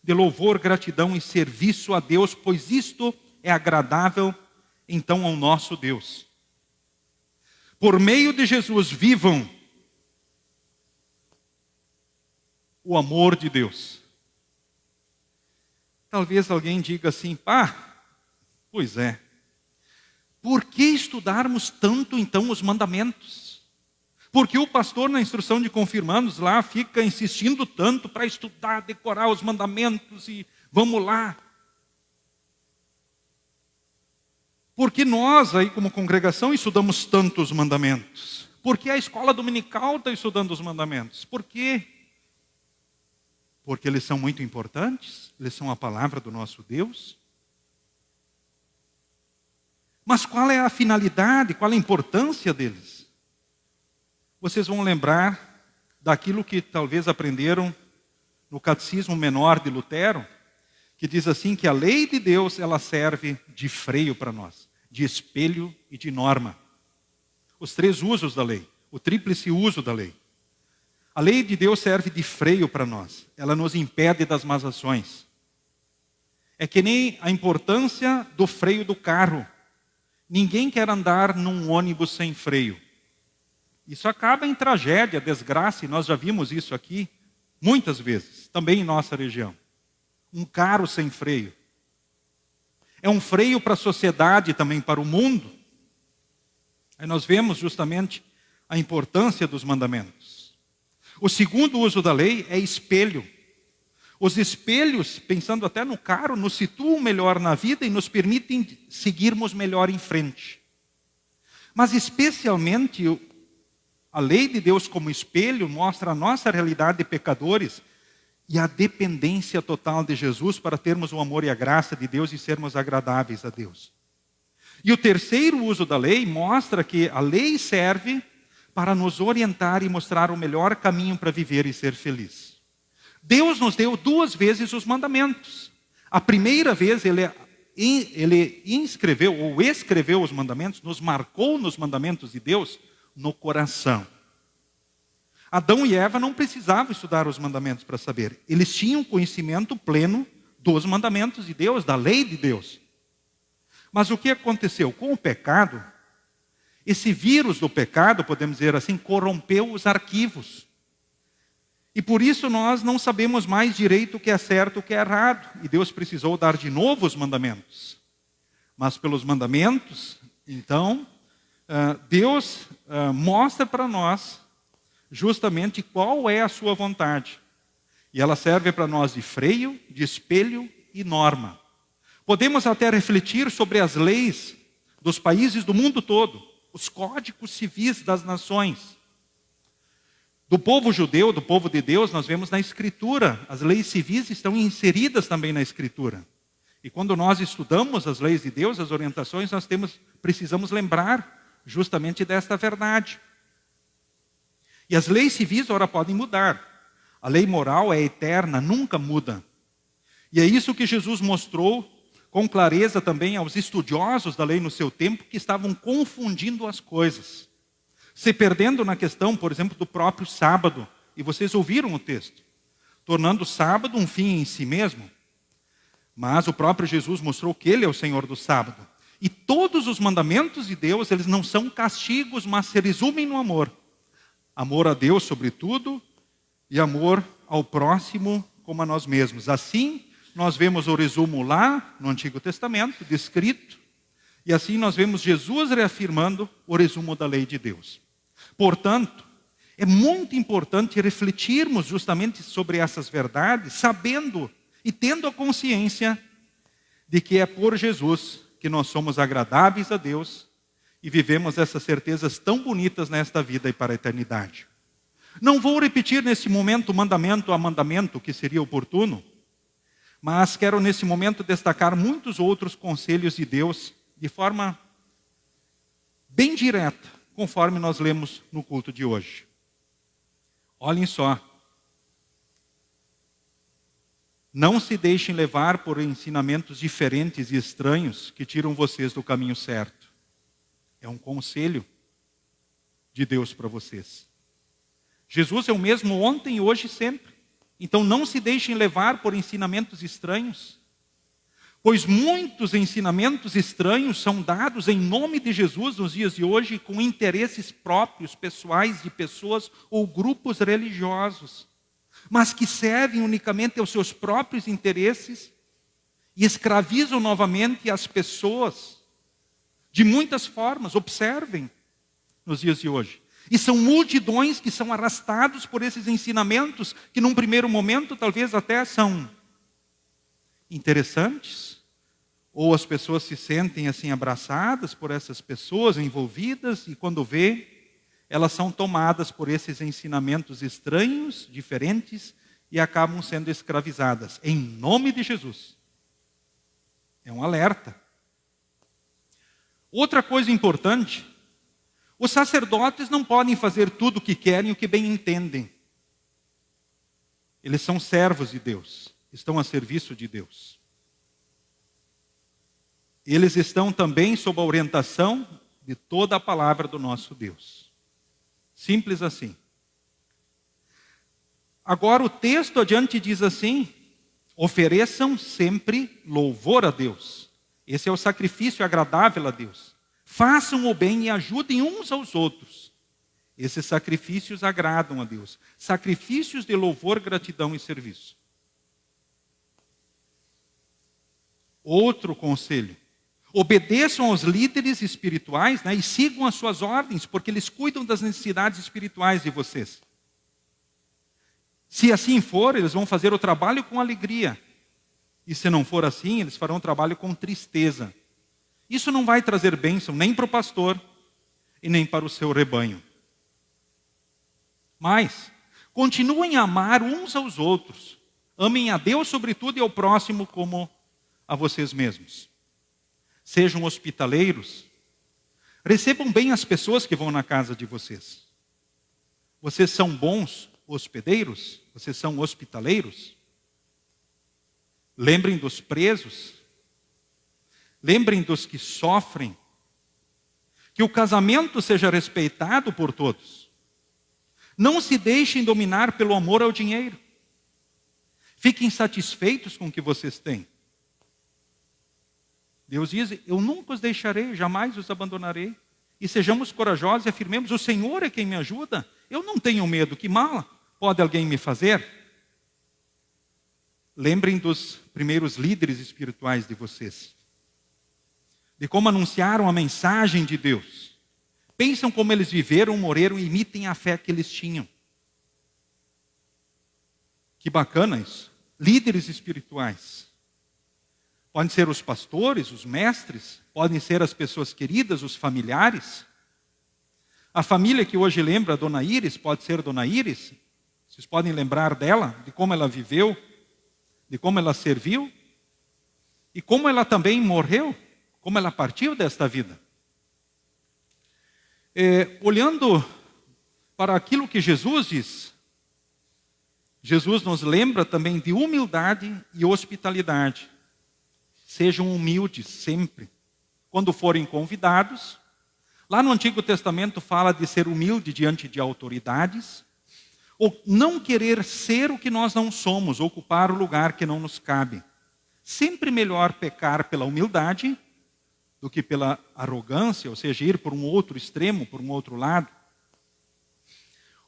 de louvor, gratidão e serviço a Deus, pois isto é agradável, então, ao nosso Deus. Por meio de Jesus, vivam o amor de Deus. Talvez alguém diga assim, pois é. Por que estudarmos tanto, então, os mandamentos? Por que o pastor, na instrução de confirmandos lá, fica insistindo tanto para estudar, decorar os mandamentos e vamos lá? Por que nós, aí como congregação, estudamos tanto os mandamentos? Por que a escola dominical está estudando os mandamentos? Por quê? Porque eles são muito importantes, eles são a palavra do nosso Deus. Mas qual é a finalidade, qual é a importância deles? Vocês vão lembrar daquilo que talvez aprenderam no Catecismo Menor de Lutero, que diz assim que a lei de Deus ela serve de freio para nós, de espelho e de norma. Os 3 usos da lei, o tríplice uso da lei. A lei de Deus serve de freio para nós, ela nos impede das más ações. É que nem a importância do freio do carro. Ninguém quer andar num ônibus sem freio. Isso acaba em tragédia, desgraça, e nós já vimos isso aqui muitas vezes, também em nossa região. Um carro sem freio. É um freio para a sociedade, também para o mundo. Aí nós vemos justamente a importância dos mandamentos. O segundo uso da lei é espelho. Os espelhos, pensando até no carro, nos situam melhor na vida e nos permitem seguirmos melhor em frente. Mas especialmente a lei de Deus como espelho mostra a nossa realidade de pecadores e a dependência total de Jesus para termos o amor e a graça de Deus e sermos agradáveis a Deus. E o terceiro uso da lei mostra que a lei serve para nos orientar e mostrar o melhor caminho para viver e ser feliz. Deus nos deu 2 vezes os mandamentos. A primeira vez ele inscreveu ou escreveu os mandamentos, nos marcou nos mandamentos de Deus no coração. Adão e Eva não precisavam estudar os mandamentos para saber. Eles tinham conhecimento pleno dos mandamentos de Deus, da lei de Deus. Mas o que aconteceu? Com o pecado, esse vírus do pecado, podemos dizer assim, corrompeu os arquivos. E por isso nós não sabemos mais direito o que é certo e o que é errado. E Deus precisou dar de novo os mandamentos. Mas pelos mandamentos, então, Deus mostra para nós justamente qual é a sua vontade. E ela serve para nós de freio, de espelho e norma. Podemos até refletir sobre as leis dos países do mundo todo, os códigos civis das nações. Do povo judeu, do povo de Deus, nós vemos na Escritura. As leis civis estão inseridas também na Escritura. E quando nós estudamos as leis de Deus, as orientações, nós precisamos lembrar justamente desta verdade. E as leis civis, ora, podem mudar. A lei moral é eterna, nunca muda. E é isso que Jesus mostrou com clareza também aos estudiosos da lei no seu tempo, que estavam confundindo as coisas. Se perdendo na questão, por exemplo, do próprio sábado. E vocês ouviram o texto. Tornando o sábado um fim em si mesmo. Mas o próprio Jesus mostrou que Ele é o Senhor do sábado. E todos os mandamentos de Deus, eles não são castigos, mas se resumem no amor. Amor a Deus sobretudo e amor ao próximo como a nós mesmos. Assim, nós vemos o resumo lá no Antigo Testamento, descrito. E assim nós vemos Jesus reafirmando o resumo da lei de Deus. Portanto, é muito importante refletirmos justamente sobre essas verdades, sabendo e tendo a consciência de que é por Jesus que nós somos agradáveis a Deus e vivemos essas certezas tão bonitas nesta vida e para a eternidade. Não vou repetir nesse momento mandamento a mandamento, que seria oportuno, mas quero nesse momento destacar muitos outros conselhos de Deus de forma bem direta, conforme nós lemos no culto de hoje. Olhem só. Não se deixem levar por ensinamentos diferentes e estranhos que tiram vocês do caminho certo. É um conselho de Deus para vocês. Jesus é o mesmo ontem, hoje e sempre. Então não se deixem levar por ensinamentos estranhos, pois muitos ensinamentos estranhos são dados em nome de Jesus nos dias de hoje com interesses próprios, pessoais de pessoas ou grupos religiosos, mas que servem unicamente aos seus próprios interesses e escravizam novamente as pessoas de muitas formas. Observem nos dias de hoje. E são multidões que são arrastados por esses ensinamentos que num primeiro momento talvez até são interessantes, ou as pessoas se sentem assim abraçadas por essas pessoas envolvidas e quando vê, elas são tomadas por esses ensinamentos estranhos, diferentes e acabam sendo escravizadas. Em nome de Jesus. É um alerta. Outra coisa importante, os sacerdotes não podem fazer tudo o que querem e o que bem entendem. Eles são servos de Deus, estão a serviço de Deus. Eles estão também sob a orientação de toda a palavra do nosso Deus. Simples assim. Agora o texto adiante diz assim: ofereçam sempre louvor a Deus. Esse é o sacrifício agradável a Deus. Façam o bem e ajudem uns aos outros. Esses sacrifícios agradam a Deus. Sacrifícios de louvor, gratidão e serviço. Outro conselho. Obedeçam aos líderes espirituais, e sigam as suas ordens, porque eles cuidam das necessidades espirituais de vocês. Se assim for, eles vão fazer o trabalho com alegria. E se não for assim, eles farão o trabalho com tristeza. Isso não vai trazer bênção nem para o pastor e nem para o seu rebanho. Mas, continuem a amar uns aos outros. Amem a Deus sobretudo e ao próximo como a vocês mesmos. Sejam hospitaleiros. Recebam bem as pessoas que vão na casa de vocês. Vocês são bons hospedeiros? Vocês são hospitaleiros? Lembrem dos presos. Lembrem dos que sofrem. Que o casamento seja respeitado por todos. Não se deixem dominar pelo amor ao dinheiro. Fiquem satisfeitos com o que vocês têm. Deus diz: eu nunca os deixarei, jamais os abandonarei. E sejamos corajosos e afirmemos: o Senhor é quem me ajuda. Eu não tenho medo, que mal pode alguém me fazer? Lembrem dos primeiros líderes espirituais de vocês. De como anunciaram a mensagem de Deus. Pensam como eles viveram, morreram e imitem a fé que eles tinham. Que bacana isso. Líderes espirituais. Podem ser os pastores, os mestres, podem ser as pessoas queridas, os familiares. A família que hoje lembra a Dona Iris, pode ser Dona Iris. Vocês podem lembrar dela, de como ela viveu, de como ela serviu, e como ela também morreu, como ela partiu desta vida. Olhando para aquilo que Jesus diz, Jesus nos lembra também de humildade e hospitalidade. Sejam humildes sempre. Quando forem convidados, lá no Antigo Testamento fala de ser humilde diante de autoridades, ou não querer ser o que nós não somos, ocupar o lugar que não nos cabe. Sempre melhor pecar pela humildade do que pela arrogância, ou seja, ir por um outro extremo, por um outro lado.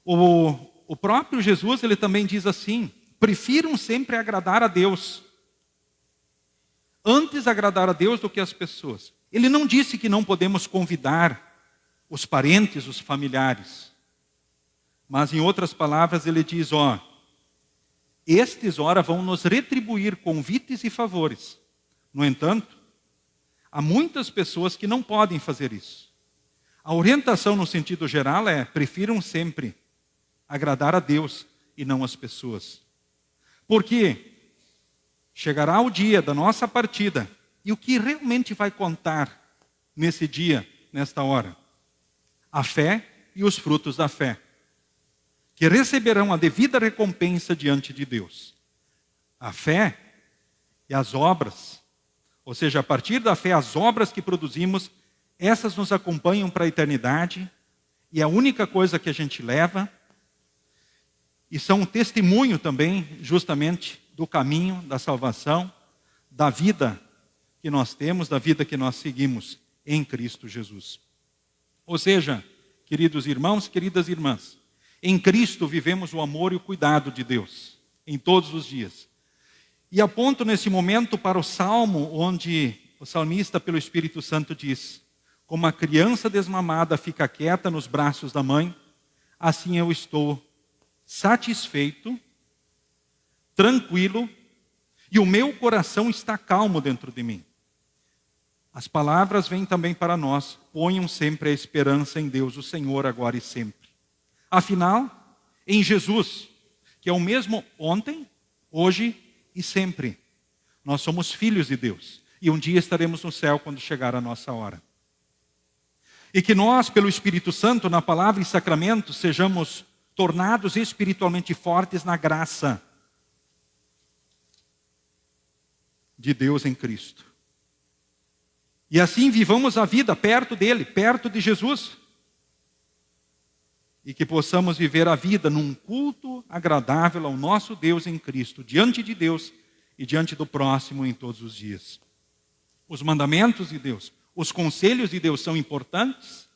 O próprio Jesus, ele também diz assim: prefiram sempre agradar a Deus. Antes agradar a Deus do que as pessoas. Ele não disse que não podemos convidar os parentes, os familiares. Mas em outras palavras ele diz: estes ora vão nos retribuir convites e favores. No entanto, há muitas pessoas que não podem fazer isso. A orientação no sentido geral é: prefiram sempre agradar a Deus e não as pessoas. Porque chegará o dia da nossa partida, e o que realmente vai contar nesse dia, nesta hora? A fé e os frutos da fé, que receberão a devida recompensa diante de Deus. A fé e as obras, ou seja, a partir da fé, as obras que produzimos, Essas nos acompanham para a eternidade e é a única coisa que a gente leva. E são um testemunho também, justamente, do caminho da salvação, da vida que nós temos, da vida que nós seguimos em Cristo Jesus. Ou seja, queridos irmãos, queridas irmãs, em Cristo vivemos o amor e o cuidado de Deus, em todos os dias. E aponto nesse momento para o Salmo, onde o salmista, pelo Espírito Santo, diz: como a criança desmamada fica quieta nos braços da mãe, assim eu estou satisfeito, tranquilo, e o meu coração está calmo dentro de mim. As palavras vêm também para nós: ponham sempre a esperança em Deus, o Senhor, agora e sempre. Afinal, em Jesus, que é o mesmo ontem, hoje e sempre. Nós somos filhos de Deus, e um dia estaremos no céu quando chegar a nossa hora. E que nós, pelo Espírito Santo, na palavra e sacramentos, sejamos tornados espiritualmente fortes na graça de Deus em Cristo. E assim vivamos a vida perto dele, perto de Jesus. E que possamos viver a vida num culto agradável ao nosso Deus em Cristo, diante de Deus e diante do próximo em todos os dias. Os mandamentos de Deus, os conselhos de Deus são importantes?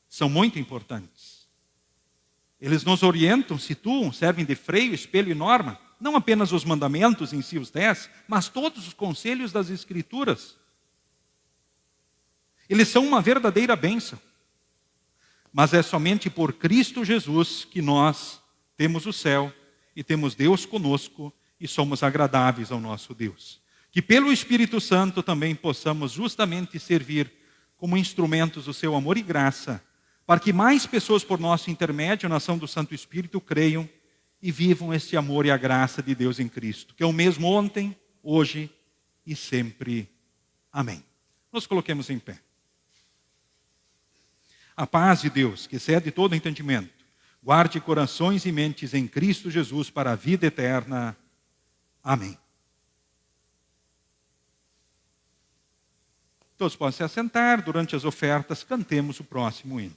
São muito importantes. Eles nos orientam, situam, servem de freio, espelho e norma. Não apenas os mandamentos em si, os 10, mas todos os conselhos das Escrituras. Eles são uma verdadeira bênção. Mas é somente por Cristo Jesus que nós temos o céu e temos Deus conosco e somos agradáveis ao nosso Deus. Que pelo Espírito Santo também possamos justamente servir como instrumentos do seu amor e graça, para que mais pessoas por nosso intermédio, na ação do Santo Espírito, creiam e vivam esse amor e a graça de Deus em Cristo, que é o mesmo ontem, hoje e sempre. Amém. Nos coloquemos em pé. A paz de Deus, que excede todo entendimento, guarde corações e mentes em Cristo Jesus para a vida eterna. Amém. Todos podem se assentar. Durante as ofertas, cantemos o próximo hino.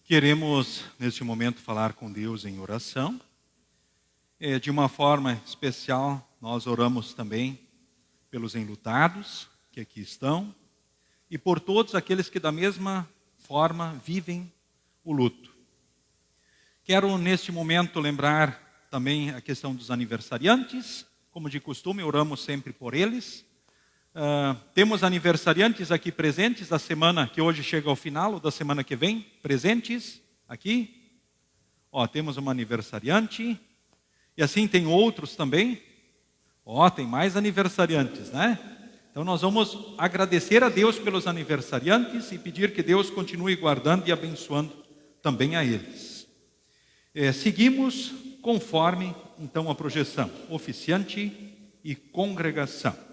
Queremos, neste momento, falar com Deus em oração. De uma forma especial, nós oramos também pelos enlutados que aqui estão e por todos aqueles que da mesma forma vivem o luto. Quero, neste momento, lembrar também a questão dos aniversariantes. Como de costume, oramos sempre por eles. Temos aniversariantes aqui presentes da semana que hoje chega ao final, ou da semana que vem, presentes aqui. Temos uma aniversariante, e assim tem outros também. Tem mais aniversariantes, né? Então nós vamos agradecer a Deus pelos aniversariantes e pedir que Deus continue guardando e abençoando também a eles. Seguimos conforme, então, a projeção, oficiante e congregação.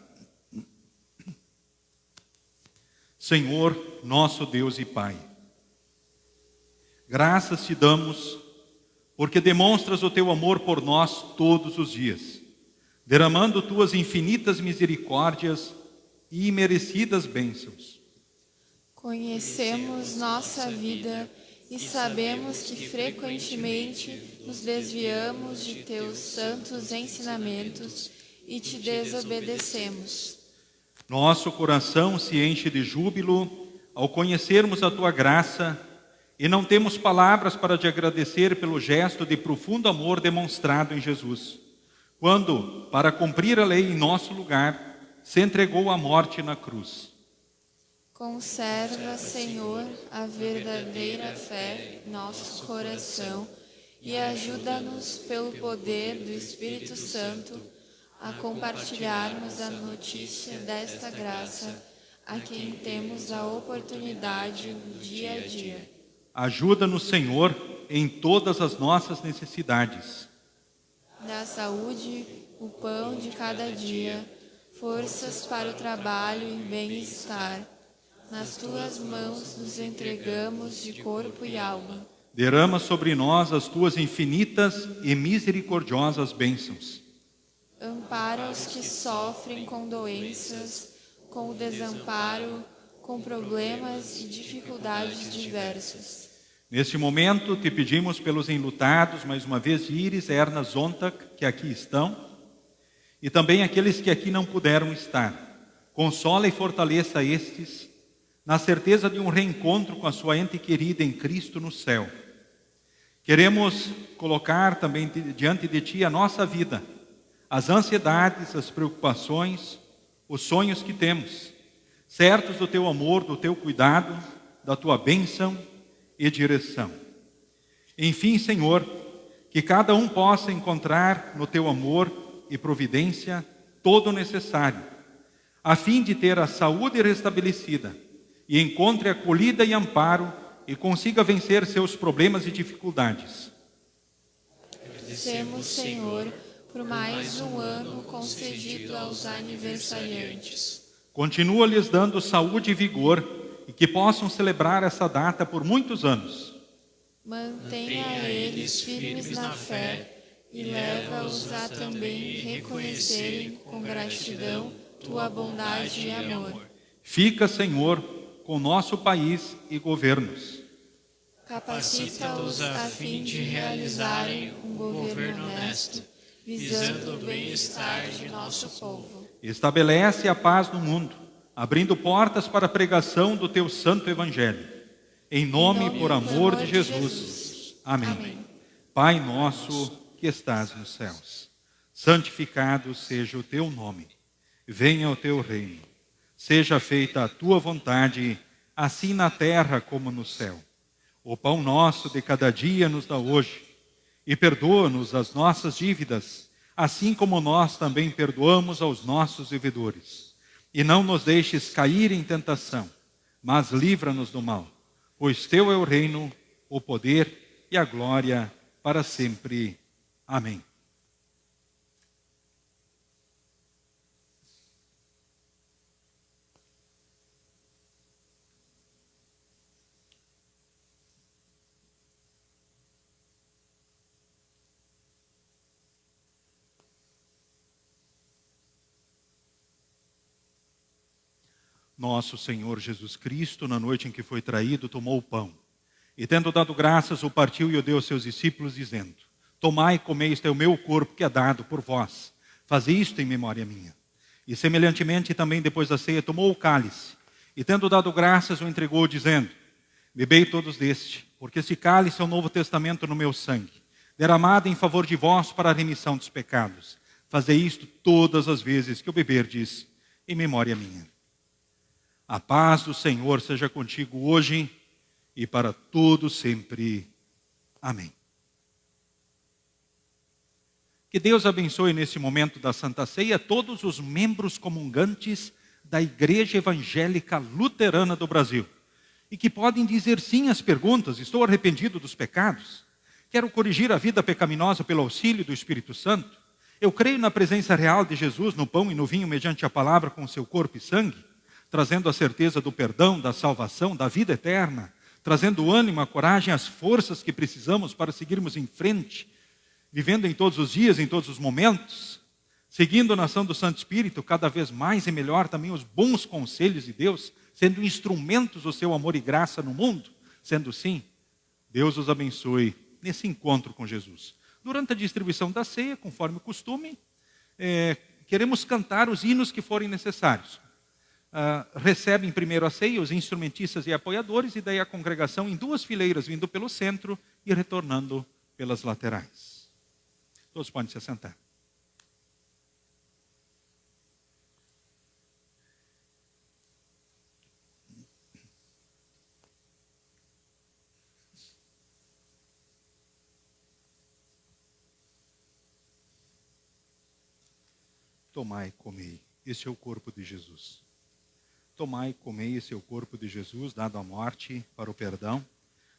Senhor, nosso Deus e Pai, graças te damos porque demonstras o teu amor por nós todos os dias, derramando tuas infinitas misericórdias e imerecidas bênçãos.
Conhecemos nossa vida e sabemos que frequentemente nos desviamos de teus santos ensinamentos e te desobedecemos.
Nosso coração se enche de júbilo ao conhecermos a tua graça e não temos palavras para te agradecer pelo gesto de profundo amor demonstrado em Jesus, quando, para cumprir a lei em nosso lugar, se entregou à morte na cruz.
Conserva, Senhor, a verdadeira fé em nosso coração e ajuda-nos pelo poder do Espírito Santo a compartilharmos a notícia desta graça a quem temos a oportunidade no dia a dia.
Ajuda-nos, Senhor, em todas as nossas necessidades.
Dá saúde, o pão de cada dia, forças para o trabalho e bem-estar. Nas tuas mãos nos entregamos de corpo e alma.
Derrama sobre nós as tuas infinitas e misericordiosas bênçãos.
Ampara os que sofrem com doenças, com o desamparo, com problemas e dificuldades diversas.
Neste momento, te pedimos pelos enlutados, mais uma vez, de Iris, Erna, Zontak, que aqui estão, e também aqueles que aqui não puderam estar. Consola e fortaleça estes, na certeza de um reencontro com a sua ente querida em Cristo no céu. Queremos colocar também diante de Ti a nossa vida, as ansiedades, as preocupações, os sonhos que temos, certos do Teu amor, do Teu cuidado, da Tua bênção e direção. Enfim, Senhor, que cada um possa encontrar no Teu amor e providência todo o necessário, a fim de ter a saúde restabelecida e encontre acolhida e amparo e consiga vencer seus problemas e dificuldades.
Agradecemos, Senhor, por mais um ano concedido aos aniversariantes.
Continua-lhes dando saúde e vigor e que possam celebrar essa data por muitos anos.
Mantenha eles firmes na fé e leva-os a também reconhecerem com gratidão tua bondade e amor.
Fica, Senhor, com nosso país e governos.
Capacita-os a fim de realizarem um governo honesto, visando o bem-estar de nosso povo.
Estabelece a paz no mundo, abrindo portas para a pregação do teu santo evangelho. Em nome e por amor de Jesus. Amém. Pai nosso que estás nos céus, santificado seja o teu nome. Venha o teu reino. Seja feita a tua vontade, assim na terra como no céu. O pão nosso de cada dia nos dá hoje. E perdoa-nos as nossas dívidas, assim como nós também perdoamos aos nossos devedores. E não nos deixes cair em tentação, mas livra-nos do mal. Pois teu é o reino, o poder e a glória para sempre. Amém. Nosso Senhor Jesus Cristo, na noite em que foi traído, tomou o pão E tendo dado graças, o partiu e o deu aos seus discípulos, dizendo: Tomai e comei, este é o meu corpo que é dado por vós. Fazei isto em memória minha. E semelhantemente também depois da ceia tomou o cálice, e tendo dado graças, o entregou, dizendo: Bebei todos deste, porque este cálice é o novo testamento no meu sangue, derramado em favor de vós para a remissão dos pecados. Fazei isto todas as vezes que o beberdes, em memória minha. A paz do Senhor seja contigo hoje e para todo sempre. Amém. Que Deus abençoe nesse momento da Santa Ceia todos os membros comungantes da Igreja Evangélica Luterana do Brasil e que podem dizer sim às perguntas: estou arrependido dos pecados? Quero corrigir a vida pecaminosa pelo auxílio do Espírito Santo? Eu creio na presença real de Jesus no pão e no vinho mediante a palavra com seu corpo e sangue, trazendo a certeza do perdão, da salvação, da vida eterna, trazendo o ânimo, a coragem, as forças que precisamos para seguirmos em frente, vivendo em todos os dias, em todos os momentos, seguindo na ação do Santo Espírito, cada vez mais e melhor também os bons conselhos de Deus, sendo instrumentos do seu amor e graça no mundo. Sendo assim, Deus os abençoe nesse encontro com Jesus. Durante a distribuição da ceia, conforme o costume, queremos cantar os hinos que forem necessários. Recebem primeiro a ceia os instrumentistas e apoiadores, e daí a congregação em duas fileiras, vindo pelo centro e retornando pelas laterais. Todos podem se assentar. Tomai e comei, esse é o corpo de Jesus. Tomai e comei, esse é o corpo de Jesus, dado à morte para o perdão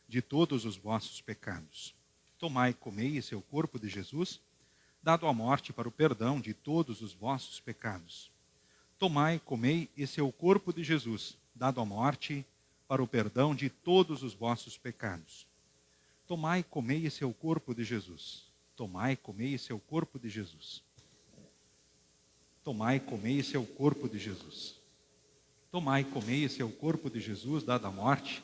de todos os vossos pecados. Tomai e comei, esse é o corpo de Jesus, dado à morte para o perdão de todos os vossos pecados. Tomai e comei, esse é o corpo de Jesus, dado à morte para o perdão de todos os vossos pecados. Tomai e comei, esse é o corpo de Jesus. Tomai e comei, esse é o corpo de Jesus. Tomai e comei, esse é o corpo de Jesus. Tomai e comei, esse é o corpo de Jesus, dado à morte.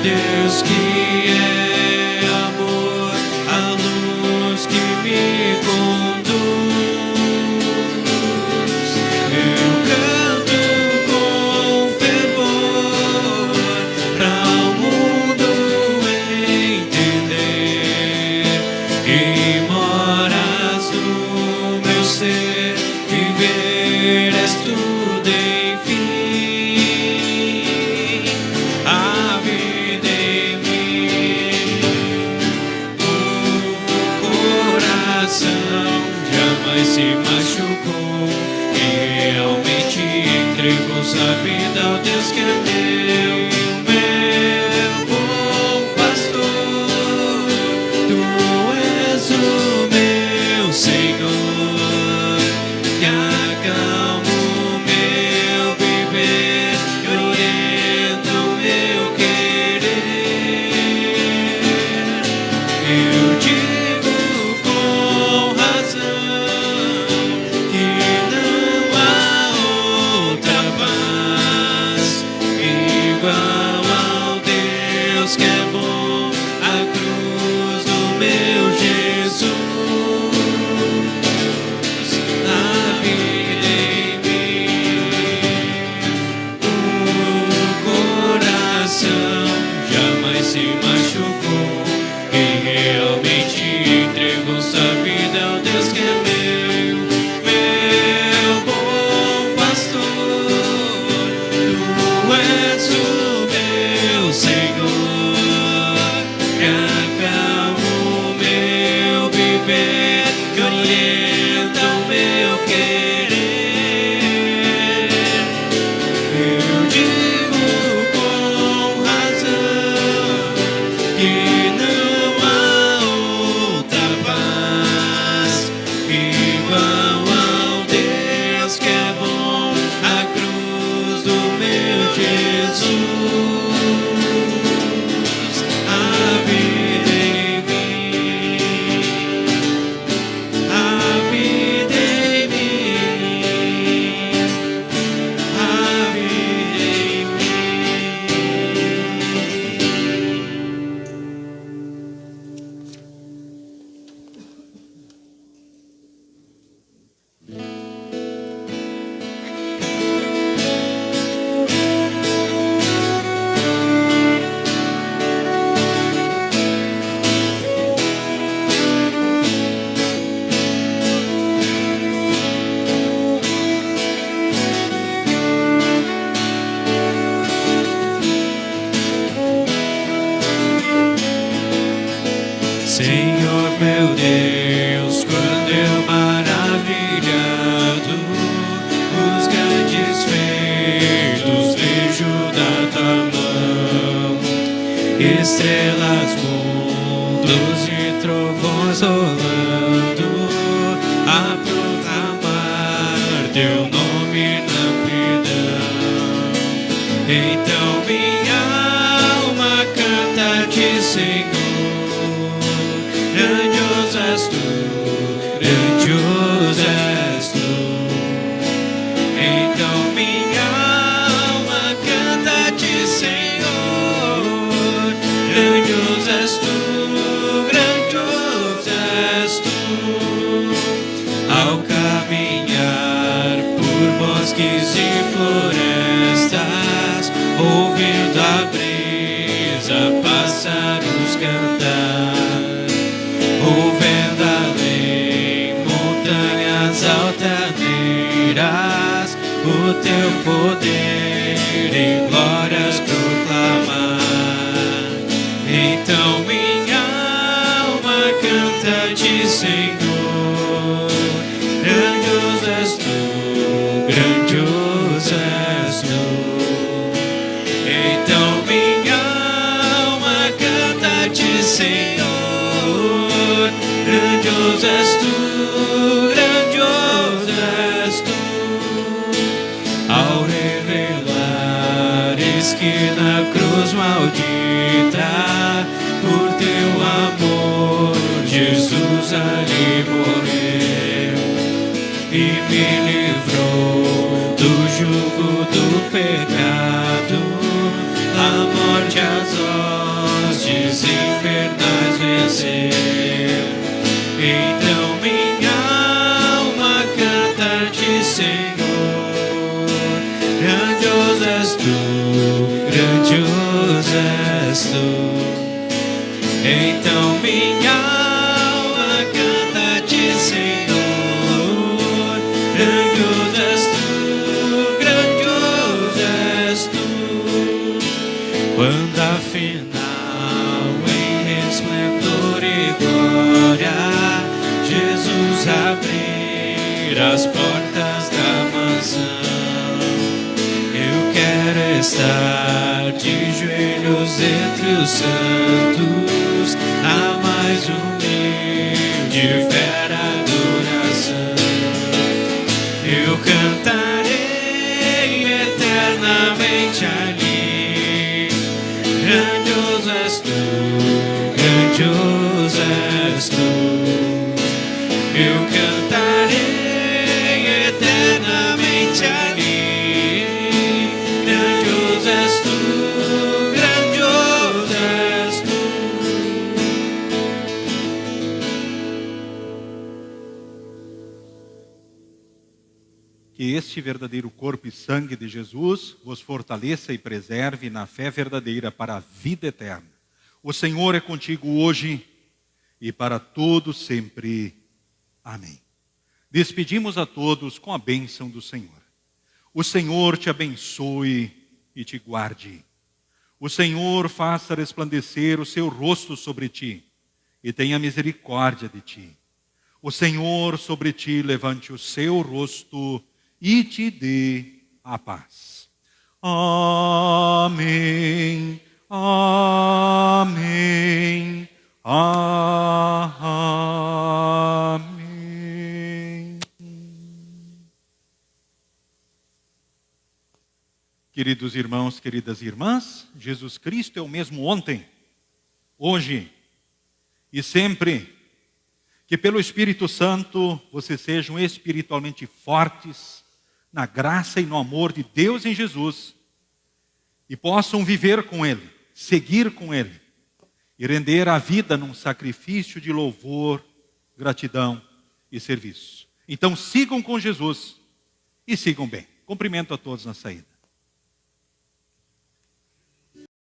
Deus que é amor, a luz que me conduz. Eu canto com fervor para o mundo entender que moras no meu ser, viver és tudo enfim. Se machucou e realmente entregou sua vida ao Deus que é meu bom pastor. Tu és o meu Senhor, que acalma o meu viver e orienta o meu querer. Eu digo com razão que é bom, a cruz do meu Jesus, a vida em mim. O coração jamais se machucou e realmente entregou sua vida ao Deus que é meu bom pastor. Tu és o meu Senhor, Senhor meu Deus, quando eu maravilhado os grandes feitos vejo da tua mão, estrelas, mundos e trovões rolando a proclamar teu nome na amplidão. Então minha alma canta-te, Senhor. Grandioso és tu, grandioso és tu. Então minha alma canta-te, Senhor. Grandioso és tu, grandioso és tu. Ao caminhar por bosques e florestas, ouvindo a brisa, pássaros cantar, ouvendo além montanhas altaneiras, o teu poder em glórias proclamar. Então minha alma canta-te, Senhor. Grandioso és tu, grandioso és tu. Então minha alma canta-te, Senhor. Grandioso és tu, grandioso és tu. Ao revelares que na cruz maldita, por teu amor, Jesus ali morreu e me livrou do jugo do pecado, a morte, as hostes infernais venceu. Então minha alma canta-te, Senhor. Grandioso és tu, grandioso és tu. Então minha alma canta-te, Senhor. Grandioso és tu, grandioso és tu. Quando afinal em resplendor e glória Jesus abrir as portas da mansão, eu quero estar de joelhos entre os santos, a mais humilde fera adoração. Eu cantarei eternamente ali. Grandioso és tu, grandioso és tu. Eu cantarei eternamente ali. Grandioso és tu, grandioso és tu.
Que este verdadeiro corpo e sangue de Jesus vos fortaleça e preserve na fé verdadeira para a vida eterna. O Senhor é contigo hoje e para todo sempre. Amém. Despedimos a todos com a bênção do Senhor. O Senhor te abençoe e te guarde. O Senhor faça resplandecer o seu rosto sobre ti e tenha misericórdia de ti. O Senhor sobre ti levante o seu rosto e te dê a paz. Amém. Amém. Amém. Queridos irmãos, queridas irmãs, Jesus Cristo é o mesmo ontem, hoje e sempre. Que pelo Espírito Santo vocês sejam espiritualmente fortes na graça e no amor de Deus em Jesus e possam viver com Ele, seguir com Ele e render a vida num sacrifício de louvor, gratidão e serviço. Então sigam com Jesus e sigam bem. Cumprimento a todos na saída.